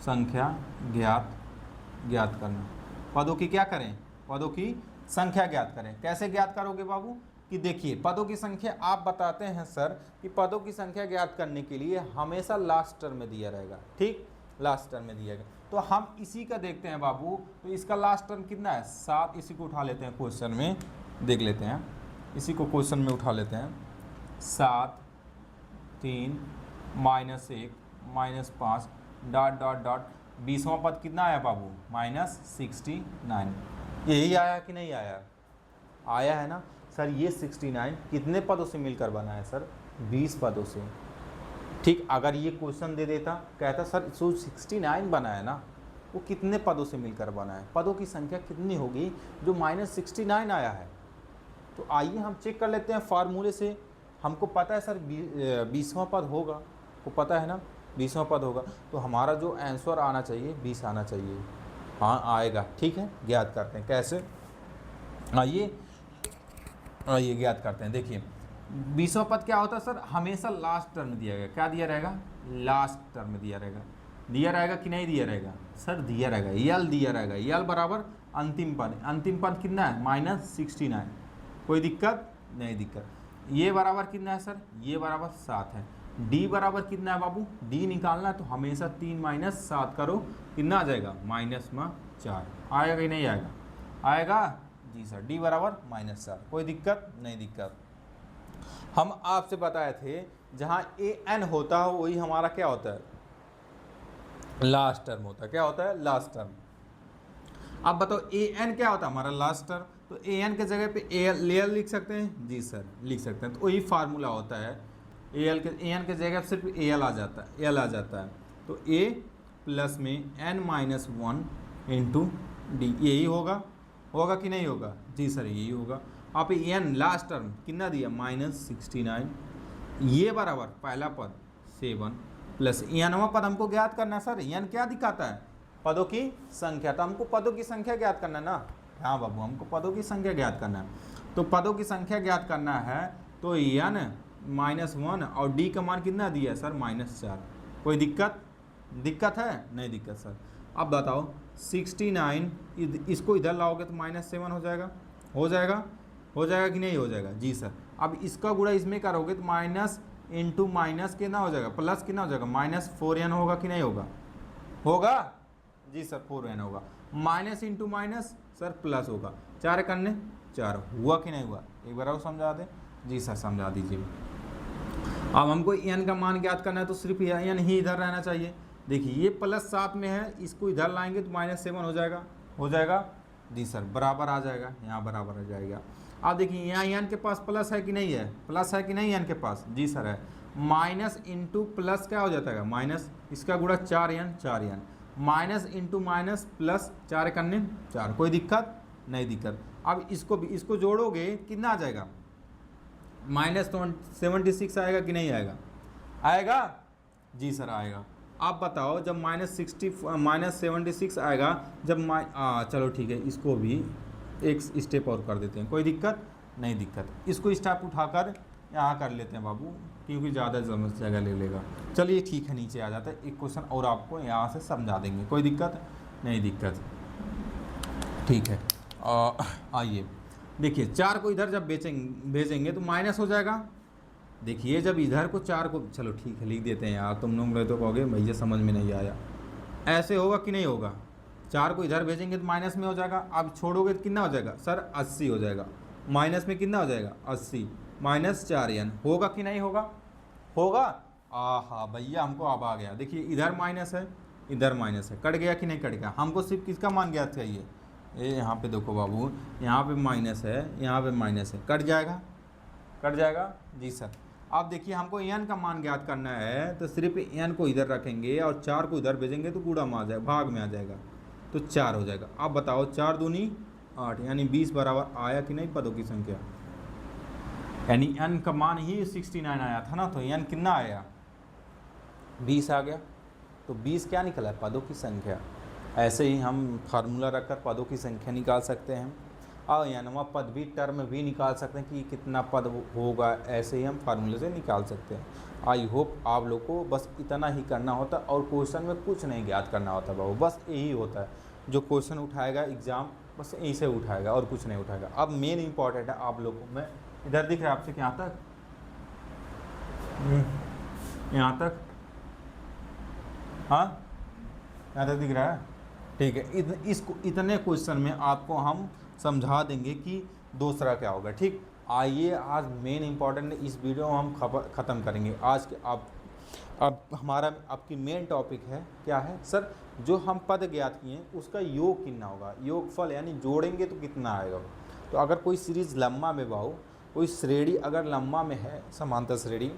संख्या ज्ञात करना। पदों की क्या करें, पदों की संख्या ज्ञात करें। कैसे ज्ञात करोगे बाबू, कि देखिए पदों की संख्या आप बताते हैं सर कि पदों की संख्या ज्ञात करने के लिए हमेशा लास्ट टर्म में दिया रहेगा, ठीक, लास्ट टर्म में दिया गया। तो हम इसी का देखते हैं बाबू, तो इसका लास्ट टर्म कितना है 7, इसी को उठा लेते हैं क्वेश्चन में, देख लेते हैं, इसी को क्वेश्चन में उठा लेते हैं। 7 3 -1 -5 डॉट डॉट डॉट 20वां पद कितना आया बाबू -69। यही आया कि नहीं आया, आया है ना सर। ये 69 कितने पदों से मिलकर बना है सर, 20 पदों से, ठीक। अगर ये क्वेश्चन दे देता, कहता सर जो 69 बना है ना वो कितने पदों से मिलकर बना है, पदों की संख्या कितनी होगी जो -69 आया है। तो आइए हम चेक कर लेते हैं फार्मूले से। हमको पता है सर 20वां पद होगा, को पता है ना 20वां पद होगा, तो हमारा जो आंसर आना चाहिए 20 आना चाहिए। हाँ आएगा, ठीक है। ज्ञात करते हैं कैसे, आइए ज्ञात करते हैं। देखिए 20वां पद क्या होता है सर, हमेशा लास्ट टर्म में दिया गया, क्या दिया रहेगा, लास्ट टर्म में दिया रहेगा कि नहीं दिया रहेगा सर, दिया रहेगा, यल दिया रहेगा, यल बराबर अंतिम पद कितना है -69। कोई दिक्कत नहीं, दिक्कत। ये बराबर कितना है सर, ये बराबर 7 है। डी बराबर कितना है बाबू, डी निकालना है तो हमेशा 3 - 7 करो, कितना आ जाएगा -4। आएगा कि नहीं आएगा, आएगा जी सर, डी बराबर -4। कोई दिक्कत नहीं, दिक्कत। हम आपसे बताए थे जहाँ an होता है वही हमारा क्या होता है, लास्ट टर्म होता है। क्या होता है, लास्ट टर्म। अब बताओ an क्या होता है हमारा, लास्ट टर्म। तो an के जगह पे al लिख सकते हैं, जी सर लिख सकते हैं। तो वही फार्मूला होता है, an के जगह सिर्फ al आ जाता है, l आ जाता है। तो a प्लस में n-1 इंटू डी, यही होगा कि नहीं होगा, जी सर यही होगा। आप n लास्ट टर्म कितना दिया -69, ये बराबर पहला पद 7 प्लस nवां पद हमको ज्ञात करना है सर। n क्या दिखाता है, पदों की संख्या, तो हमको पदों की संख्या ज्ञात करना है ना। हाँ बाबू, हमको पदों की संख्या ज्ञात करना है। तो पदों की संख्या ज्ञात करना है तो n-1 और d का मान कितना दिया है सर -4। कोई दिक्कत है, नहीं दिक्कत सर। अब बताओ 69 इसको इधर लाओगे तो -7 हो जाएगा कि नहीं हो जाएगा, जी सर। अब इसका गुणा इसमें करोगे तो माइनस इंटू माइनस कितना हो जाएगा, प्लस कितना हो जाएगा -4n होगा कि नहीं होगा जी सर 4n होगा। Minus into minus sir plus होगा, 4 करने 4 हुआ कि नहीं हुआ, एक बार और समझा दें, जी सर समझा दीजिए। अब हमको n का मान ज्ञात करना है तो सिर्फ n ही इधर रहना चाहिए। देखिए ये +7 में है, इसको इधर लाएंगे तो -7 हो जाएगा जी सर, बराबर आ जाएगा, यहाँ बराबर आ जाएगा। अब देखिए यहाँ n के पास प्लस है कि नहीं है, प्लस है कि नहीं n के पास, जी सर है। माइनस इंटू प्लस क्या हो जाता है माइनस, इसका गुणा 4n, minus into minus plus 4 करने 4, कोई दिक्कत नहीं, दिक्कत। अब इसको जोड़ोगे कितना आ जाएगा -76 आएगा कि नहीं आएगा जी सर आएगा। आप बताओ जब -76 आएगा जब चलो ठीक है, इसको भी एक स्टेप और कर देते हैं, कोई दिक्कत नहीं, दिक्कत। इसको स्टेप उठाकर यहाँ कर लेते हैं बाबू, क्योंकि ज़्यादा जगह ले लेगा। चलिए ठीक है, नीचे आ जाता है, एक क्वेश्चन और आपको यहाँ से समझा देंगे, कोई दिक्कत नहीं, दिक्कत ठीक है। आइए देखिए 4 को इधर जब भेजेंगे तो माइनस हो जाएगा। देखिए जब इधर को 4 को, चलो ठीक है लिख देते हैं यार, तुम लोग तो कहोगे भैया समझ में नहीं आया, ऐसे होगा कि नहीं होगा, 4 को इधर भेजेंगे तो माइनस में हो जाएगा। अब छोड़ोगे तो कितना हो जाएगा सर 80 हो जाएगा, माइनस में कितना हो जाएगा 80 -4n होगा कि नहीं होगा। हाँ भैया हमको अब आ गया। देखिए इधर माइनस है, इधर माइनस है, कट गया कि नहीं कट गया। हमको सिर्फ किसका मान ज्ञात चाहिए, ये यहाँ पे देखो बाबू, यहाँ पे माइनस है, यहाँ पे माइनस है, कट जाएगा जी सर। अब देखिए हमको n का मान ज्ञात करना है तो सिर्फ n को इधर रखेंगे और 4 को इधर भेजेंगे तो गुणा में आ जाएगा, भाग में आ जाएगा तो 4 हो जाएगा। अब बताओ 4 दूनी 8 यानी 20 बराबर आया कि नहीं पदों की संख्या, यानी n का मान ही 69 आया था ना, तो n कितना आया 20 आ गया। तो 20 क्या निकला पदों की संख्या। ऐसे ही हम फार्मूला रखकर पदों की संख्या निकाल सकते हैं। अयनवा पद भी, टर्म भी निकाल सकते हैं कि कितना पद होगा, ऐसे ही हम फार्मूले से निकाल सकते हैं। आई होप आप लोग को बस इतना ही करना होता और क्वेश्चन में कुछ नहीं ज्ञात करना होता बाबू, बस यही होता है। जो क्वेश्चन उठाएगा एग्ज़ाम बस यहीं से उठाएगा और कुछ नहीं उठाएगा। अब मेन इंपॉर्टेंट है आप लोगों में, इधर दिख रहा है आपसे यहाँ तक, यहाँ तक, हाँ यहाँ तक दिख रहा है, ठीक है। इसको इतने क्वेश्चन में आपको हम समझा देंगे कि दूसरा क्या होगा, ठीक। आइए आज मेन इंपॉर्टेंट इस वीडियो में हम ख़त्म करेंगे आज के। अब हमारा आपकी मेन टॉपिक है क्या है सर, जो हम पद ज्ञात किए हैं उसका योग कितना होगा, योगफल यानी जोड़ेंगे तो कितना आएगा। तो अगर कोई सीरीज़ लम्बा में बाहु, कोई श्रेणी अगर लम्बा में है समांतर श्रेणी,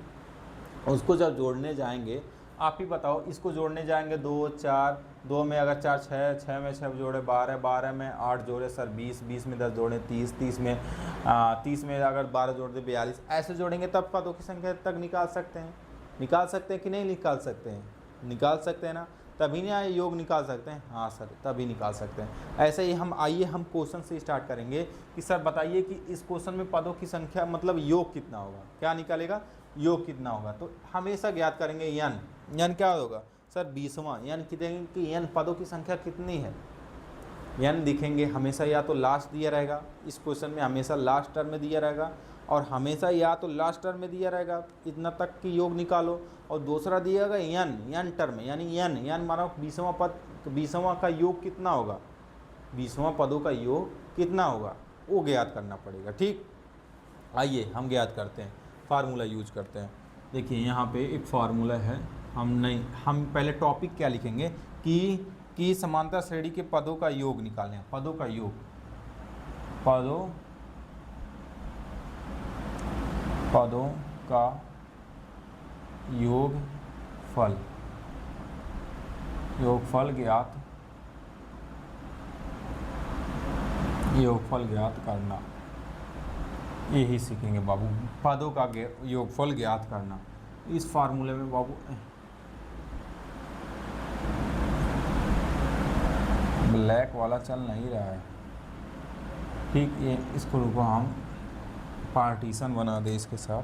उसको जब जोड़ने जाएंगे, आप ही बताओ, इसको जोड़ने जाएंगे 2 4, 2 में अगर 4 6, 6 में 6 जोड़े 12, 12 में 8 जोड़े सर 20, 20 में 10 जोड़े 30, 30 में अगर 12 जोड़ दे 42, ऐसे जोड़ेंगे तब पदों की संख्या तक निकाल सकते हैं। निकाल सकते हैं कि नहीं निकाल सकते हैं, निकाल सकते हैं ना, तभी नहीं योग निकाल सकते हैं, हाँ सर तभी निकाल सकते हैं। ऐसे ही हम आइए हम क्वेश्चन से स्टार्ट करेंगे कि सर बताइए कि इस क्वेश्चन में पदों की संख्या मतलब योग कितना होगा, क्या निकालेगा, योग कितना होगा। तो हमेशा ज्ञात करेंगे यन क्या होगा सर 20वां, यन देखेंगे कि यन पदों की संख्या कितनी है, यन दिखेंगे हमेशा या तो लास्ट दिया रहेगा, इस क्वेश्चन में हमेशा लास्ट टर्म में दिया रहेगा, और हमेशा या तो लास्ट टर्म में दिया रहेगा इतना तक की योग निकालो, और दूसरा दिया गया यन टर्म यानी यन मानो 20वां पद, 20वां का योग कितना होगा, 20वां पदों का योग कितना होगा वो ज्ञात करना पड़ेगा, ठीक। आइए हम ज्ञात करते हैं, फार्मूला यूज करते हैं। देखिए यहाँ पे एक फार्मूला है, हम पहले टॉपिक क्या लिखेंगे कि समांतर श्रेणी के पदों का योग निकालें, पदों का योग, पदों का योगफल ज्ञात करना, यही सीखेंगे बाबू, पदों का योगफल ज्ञात करना। इस फार्मूले में बाबू ब्लैक वाला चल नहीं रहा है, ठीक, ये इसको रुको हम पार्टीशन बना दे इसके साथ।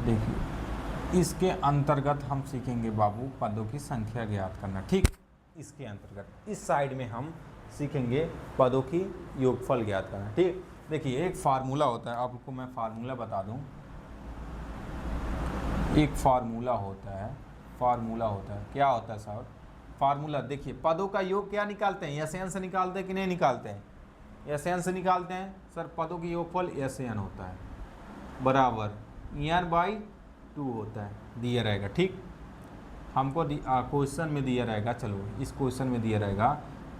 देखिए इसके अंतर्गत हम सीखेंगे बाबू पदों की संख्या ज्ञात करना, ठीक। इसके अंतर्गत इस साइड में हम सीखेंगे पदों की योगफल ज्ञात करना, ठीक। देखिए एक फार्मूला होता है, आपको मैं फार्मूला बता दूं, एक फार्मूला होता है, क्या होता है साहब फार्मूला। देखिए पदों का योग क्या निकालते हैं, एस एन से निकालते हैं कि नहीं निकालते हैं, एस एन से निकालते हैं सर। पदों की योगफल एस एन होता है बराबर n/2 होता है, दिया रहेगा, ठीक। हमको क्वेश्चन में दिया रहेगा, चलो इस क्वेश्चन में दिया रहेगा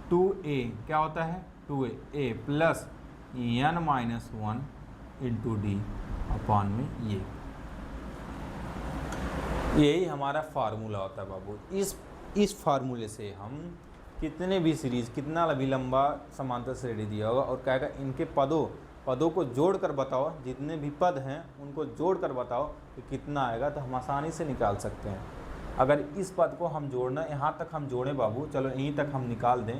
2a क्या होता है 2a plus n-1 into D upon में ये, यही हमारा फार्मूला होता है बाबू। इस फार्मूले से हम कितने भी सीरीज, कितना भी लंबा समांतर श्रेणी दिया होगा और कहेगा इनके पदों को जोड़कर बताओ, जितने भी पद हैं उनको जोड़कर बताओ कि कितना आएगा, तो हम आसानी से निकाल सकते हैं। अगर इस पद को हम जोड़ना, यहाँ तक हम जोड़ें बाबू, चलो यहीं तक हम निकाल दें,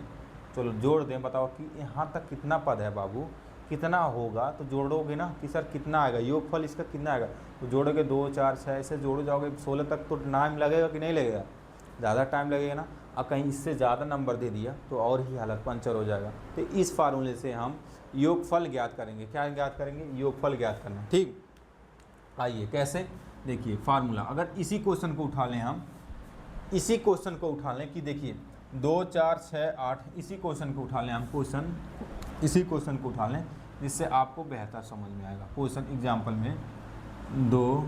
चलो जोड़ दें, बताओ कि यहाँ तक कितना पद है बाबू, कितना होगा, तो जोड़ोगे ना कि सर कितना आएगा, योगफल इसका कितना आएगा, तो जोड़ोगे 2 4 6 ऐसे जोड़ जाओगे 16 तक, तो टाइम लगेगा कि नहीं लगेगा, ज़्यादा टाइम लगेगा ना। और कहीं इससे ज़्यादा नंबर दे दिया तो और ही हालत पंचर हो जाएगा। तो इस फार्मूले से हम योगफल ज्ञात करेंगे, क्या ज्ञात करेंगे, योगफल ज्ञात करना, ठीक। आइए कैसे, देखिए फार्मूला, अगर इसी क्वेश्चन को उठा लें, हम इसी क्वेश्चन को उठा लें कि देखिए 2 4 6 8, इसी क्वेश्चन को उठा लें हम, इसी क्वेश्चन को उठा लें जिससे आपको बेहतर समझ में आएगा। क्वेश्चन एग्जाम्पल में 2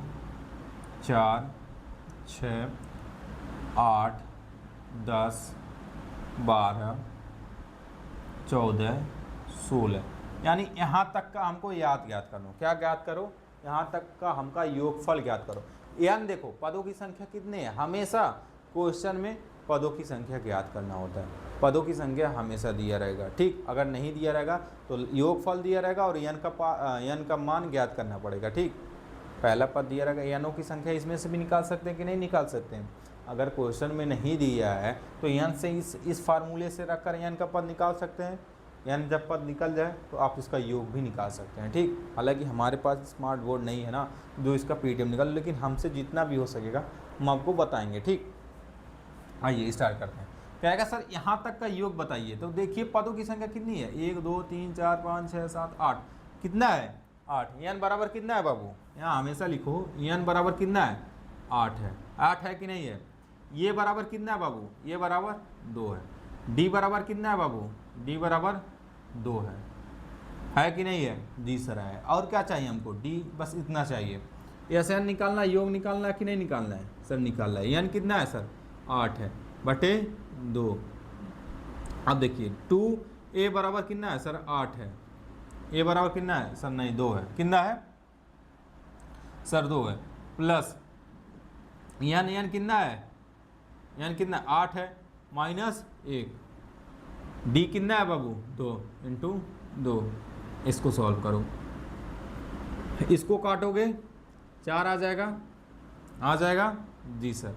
4 6 8 10 12 14 16, यानी यहाँ तक का हमको ज्ञात करो, क्या ज्ञात करो, यहाँ तक का हमका योगफल ज्ञात करो। यानी देखो पदों की संख्या कितनी है, हमेशा क्वेश्चन में पदों की संख्या ज्ञात करना होता है, पदों की संख्या हमेशा दिया रहेगा, ठीक। अगर नहीं दिया रहेगा तो योगफल दिया रहेगा और यन का मान ज्ञात करना पड़ेगा, ठीक। पहला पद दिया रहेगा, यनों की संख्या इसमें से भी निकाल सकते हैं कि नहीं निकाल सकते हैं। अगर क्वेश्चन में नहीं दिया है तो यन से इस फार्मूले से रखकर यन का पद निकाल सकते हैं, यानी जब पद निकल जाए तो आप इसका योग भी निकाल सकते हैं। ठीक, हालांकि हमारे पास स्मार्ट बोर्ड नहीं है ना जो इसका पीडीएफ निकाल, लेकिन हमसे जितना भी हो सकेगा हम आपको बताएंगे। ठीक, आइए स्टार्ट करते हैं। कहेगा सर यहाँ तक का योग बताइए, तो देखिए पदों की संख्या कितनी है, 1 2 3 4 5 6 7 8, कितना है 8। एन बराबर कितना है बाबू, यहाँ हमेशा लिखो एन बराबर कितना है 8 है। 8 है कि नहीं है। ये बराबर कितना है बाबू, ये बराबर 2 है। डी बराबर कितना है बाबू, डी बराबर 2 है कि नहीं है। जी सर है। और क्या चाहिए हमको, डी, बस इतना चाहिए। एस एन निकालना है, योग निकालना है कि नहीं निकालना है सर, निकालना है। एन कितना है सर 8 है बटे 2। अब देखिए 2 ए बराबर कितना है सर 8 है। ए बराबर कितना है सर, नहीं 2 है। कितना है सर 2 है। प्लस एन, एन कितना है, एन कितना 8 है माइनस 1। डी कितना है बाबू 2 इंटू 2। इसको सॉल्व करो, इसको काटोगे 4 आ जाएगा, आ जाएगा जी सर।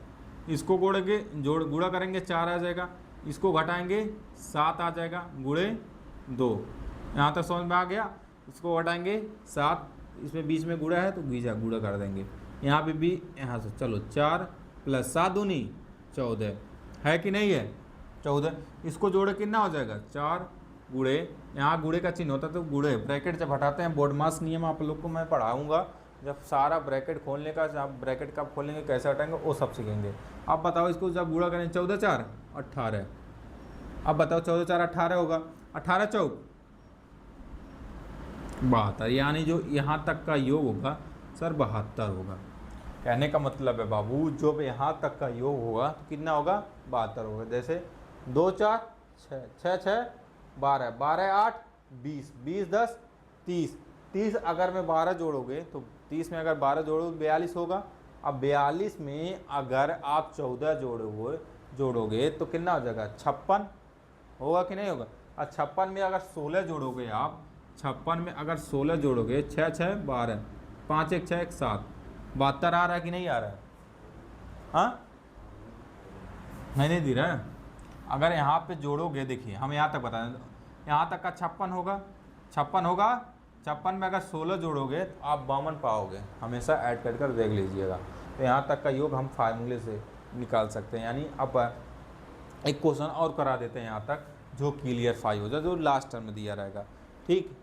इसको जोड़ेंगे, गुणा करेंगे 4 आ जाएगा। इसको घटाएंगे 7 आ जाएगा, गुणे 2। यहाँ तक समझ में आ गया। इसको घटाएंगे 7, इसमें बीच में गुणा है तो गुणा कर देंगे। यहाँ पे भी यहाँ से चलो 4 प्लस 7 दूनी 14 है कि नहीं है 14। इसको जोड़े कितना हो जाएगा 4 गुणे, यहाँ गुणे का चिन्ह होता है तो गुणे, ब्रैकेट जब हटाते हैं बोर्ड मास नियम आप लोग को मैं पढ़ाऊँगा, जब सारा ब्रैकेट खोलने का, जब ब्रैकेट कब खोलेंगे कैसे हटाएंगे वो सब सीखेंगे। अब बताओ इसको जब गुणा करें 14 4 18। अब बताओ 14 4 18 होगा, 18 चौक 72, यानी जो यहाँ तक का योग होगा सर 72 होगा। कहने का मतलब है बाबू जो यहाँ तक का योग होगा तो कितना होगा 72 होगा। जैसे 2 4 6 6 6 12 12 8 20 20 10 30 30 अगर मैं 12 जोड़ोगे तो 30 में अगर 12 जोड़ोगे 42 होगा। अब 42 में अगर आप 14 जोड़ोगे तो कितना हो जाएगा 56 होगा कि नहीं होगा। और 56 में अगर 16 जोड़ोगे आप, 56 में अगर 16 जोड़ोगे 6 6 12 5 1 6 1 7, 72 आ रहा है कि नहीं आ रहा है। हाँ नहीं दे रहा है। अगर यहाँ पे जोड़ोगे, देखिए हम यहाँ तक बता दें, यहाँ तक का 56 होगा, 56 होगा। 56 में अगर 16 जोड़ोगे तो आप 52 पाओगे, हमेशा ऐड कर देख लीजिएगा। तो यहाँ तक का योग हम फार्मूले से निकाल सकते हैं। यानी अब एक क्वेश्चन और करा देते हैं यहाँ तक जो क्लियर 5 हो जाए, जो लास्ट टर्म में दिया रहेगा। ठीक,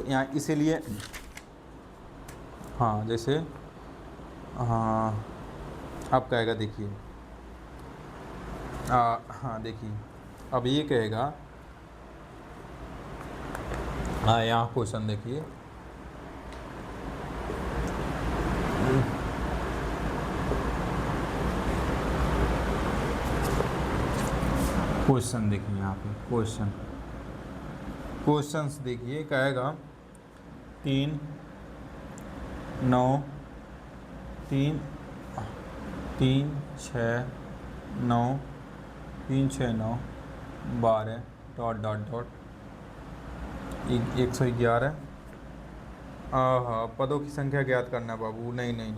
यहाँ इसीलिए हाँ जैसे हाँ अब कहेगा, देखिए हाँ देखिए अब ये कहेगा, हाँ यहाँ क्वेश्चन देखिए, क्वेश्चन देखिए यहाँ पे क्वेश्चंस देखिए, कहेगा 3 9 3 3 6 9 3 6 9 12 डॉट डॉट डॉट 111। हाँ पदों की संख्या ज्ञात करना है बाबू। नहीं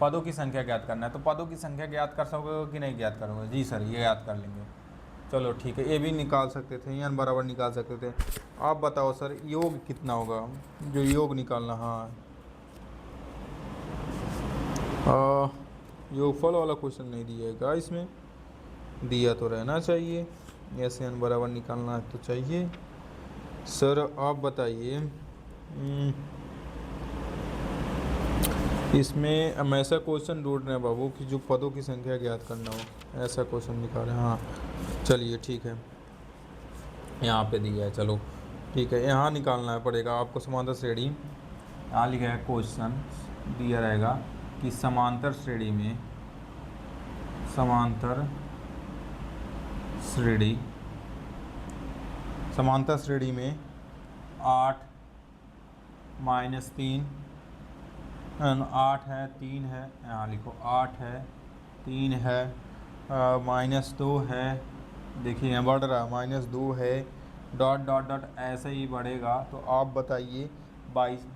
पदों की संख्या ज्ञात करना है, तो पदों की संख्या ज्ञात कर सकोगे कि नहीं ज्ञात करोगे। जी सर ये ज्ञात कर लेंगे। चलो ठीक है, ये भी निकाल सकते थे, एन बराबर निकाल सकते थे। आप बताओ सर योग कितना होगा, जो योग निकालना। हाँ योगफल वाला क्वेश्चन नहीं दिएगा इसमें, दिया तो रहना चाहिए। ऐसे एन बराबर निकालना है तो चाहिए। सर आप बताइए इसमें हम ऐसा क्वेश्चन ढूंढ रहे हैं बाबू कि जो पदों की संख्या ज्ञात करना हो, ऐसा क्वेश्चन निकालें। हाँ चलिए ठीक है, यहाँ पे दिया है, चलो ठीक है, यहाँ निकालना पड़ेगा आपको समांतर श्रेणी। यहाँ लिखा है क्वेश्चन दिया रहेगा कि समांतर श्रेणी में, समांतर श्रेणी में 8 माइनस 3 8 है 3 है, यहाँ लिखो 8 है 3 है माइनस 2 है, देखिए यहाँ बढ़ रहा माइनस 2 है, डॉट डॉट डॉट ऐसे ही बढ़ेगा। तो आप बताइए 22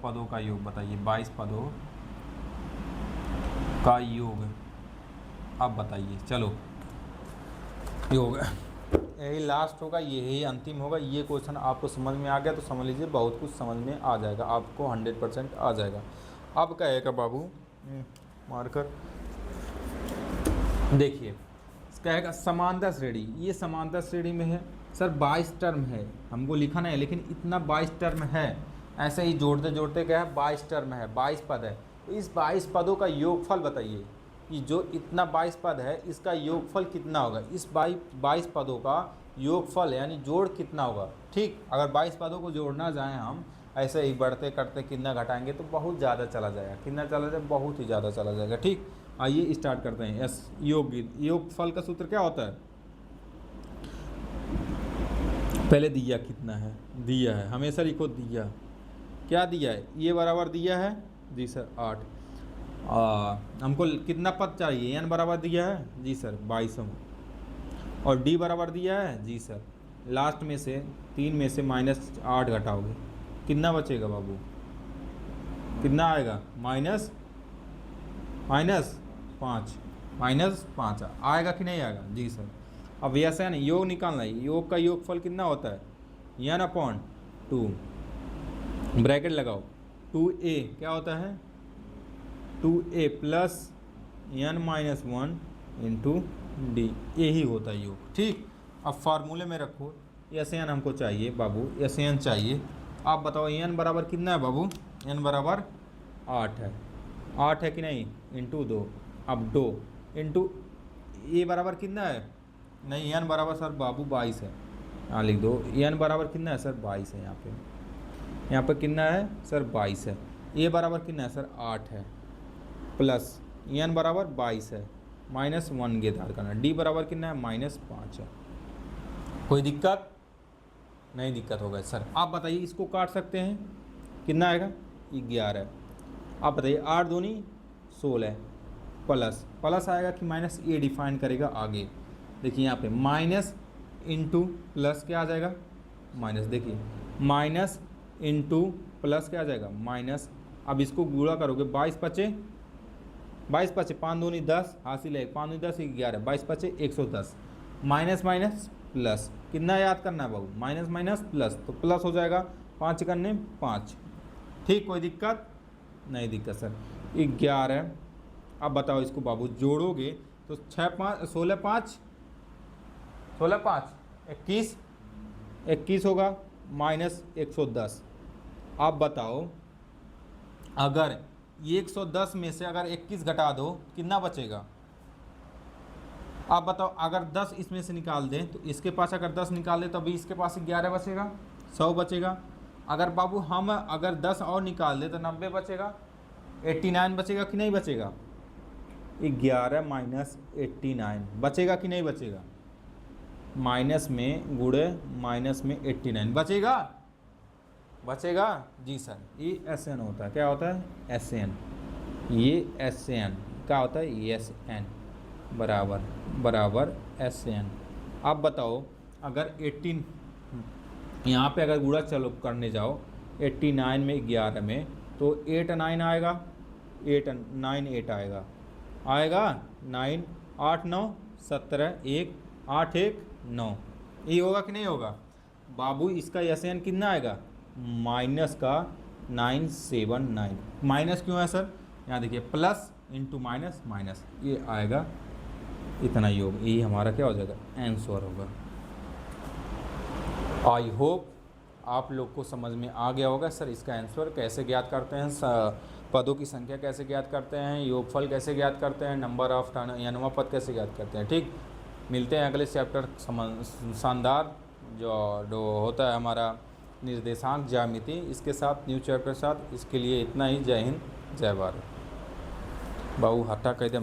पदों का योग बताइए, 22 पदों का योग अब बताइए। चलो योग। यही लास्ट होगा, यही अंतिम होगा। ये क्वेश्चन आपको समझ में आ गया तो समझ लीजिए बहुत कुछ समझ में आ जाएगा, आपको 100% आ जाएगा। अब कहेगा बाबू मार्कर, देखिए कहेगा समांतर श्रेणी, ये समांतर श्रेणी में है सर, 22 टर्म है, हमको लिखा नहीं है लेकिन इतना 22 टर्म है, ऐसे ही जोड़ते जोड़ते क्या है 22 टर्म है, 22 पद है। तो इस 22 पदों का योगफल बताइए कि जो इतना 22 पद है इसका योगफल कितना होगा। इस 22 पदों का योगफल यानी जोड़ कितना होगा। ठीक, अगर 22 पदों को जोड़ना जाएँ हम ऐसे ही बढ़ते करते कितना घटाएंगे तो बहुत ज़्यादा चला जाएगा। कितना चला जाएगा, बहुत ही ज़्यादा चला जाएगा। ठीक, आइए स्टार्ट करते हैं। यस, योगफल का सूत्र क्या होता है, पहले दिया कितना है, दिया है, हमेशा लिखो दिया, क्या दिया है, ये बराबर दिया है जी सर 8। हमको कितना पद चाहिए, n बराबर दिया है जी सर 22, और d बराबर दिया है जी सर, लास्ट में से 3 में से -8 घटाओगे कितना बचेगा बाबू, कितना आएगा, -5 आएगा कि नहीं आएगा जी सर। अब ऐसा नहीं, योग निकालना है, योग का योगफल कितना होता है, n/2, ब्रैकेट लगाओ, 2a क्या होता है 2a plus n-1 into D, यही होता है योग। ठीक, अब फार्मूले में रखो, SN हमको चाहिए बाबू, SN चाहिए। आप बताओ n बराबर कितना है बाबू, n बराबर 8 है, 8 है कि नहीं, इंटू 2, अब 2 इंटू ए बराबर कितना है, नहीं n बराबर सर बाबू 22 है, यहाँ लिख दो, n बराबर कितना है सर 22 है, यहाँ पे कितना है सर 22 है, ए बराबर कितना है सर 8 है, प्लस n बराबर 22 है, -1 गेदार करना, डी बराबर कितना है -5 है। कोई दिक्कत नहीं, दिक्कत होगा सर। आप बताइए इसको काट सकते हैं, कितना आएगा 11। आप बताइए 8 दूनी 16, प्लस आएगा कि माइनस, ये डिफाइन करेगा आगे। देखिए यहाँ पे माइनस इंटू प्लस क्या आ जाएगा, माइनस, देखिए माइनस इंटू प्लस क्या आ जाएगा माइनस। अब इसको गुणा करोगे, 22 पचे 5 दूनी 10, हासिल है 5 दूनी 10, 11, 22 पचे 110, माइनस माइनस प्लस, कितना याद करना है बाबू, माइनस माइनस प्लस, तो प्लस हो जाएगा 5 करने 5। ठीक, कोई दिक्कत नहीं, दिक्कत सर 11। अब बताओ इसको बाबू जोड़ोगे तो 16 5 21 होगा, -110। आप बताओ अगर 110 में से अगर 21 घटा दो कितना बचेगा। आप बताओ अगर 10 इसमें से निकाल दें तो इसके पास अगर 10 निकाल दें तो अभी इसके पास 11 बचेगा, 100 बचेगा। अगर बाबू हम अगर 10 और निकाल दें तो 90 बचेगा, 89 बचेगा कि नहीं बचेगा, 11 माइनस 89 बचेगा कि नहीं बचेगा, माइनस में गुड़े माइनस में 89 बचेगा जी सर। ये SN होता है, क्या होता है SN, ये SN क्या होता है SN बराबर SN। अब बताओ अगर 18 यहाँ पे अगर गुणा चलो करने जाओ 89 में 11 में तो 8 9 आएगा, 8 9 8 आएगा 9 8 9 17 1 8 1 9, ये होगा कि नहीं होगा बाबू। इसका SN कितना आएगा, माइनस का 979। माइनस क्यों है सर, यहाँ देखिए प्लस इंटू माइनस माइनस, ये आएगा इतना योग, यही हमारा क्या हो जाएगा आंसर होगा। आई होप आप लोग को समझ में आ गया होगा सर इसका आंसर कैसे ज्ञात करते हैं, पदों की संख्या कैसे ज्ञात करते हैं, योगफल कैसे ज्ञात करते हैं, नंबर ऑफ टर्न यानी पद कैसे ज्ञात करते हैं। ठीक, मिलते हैं अगले चैप्टर शानदार जो होता है हमारा निर्देशांक ज्यामिति, इसके साथ न्यू चैप्टर साथ। इसके लिए इतना ही, जय हिंद जय भारत। बाबू हटा कह दे।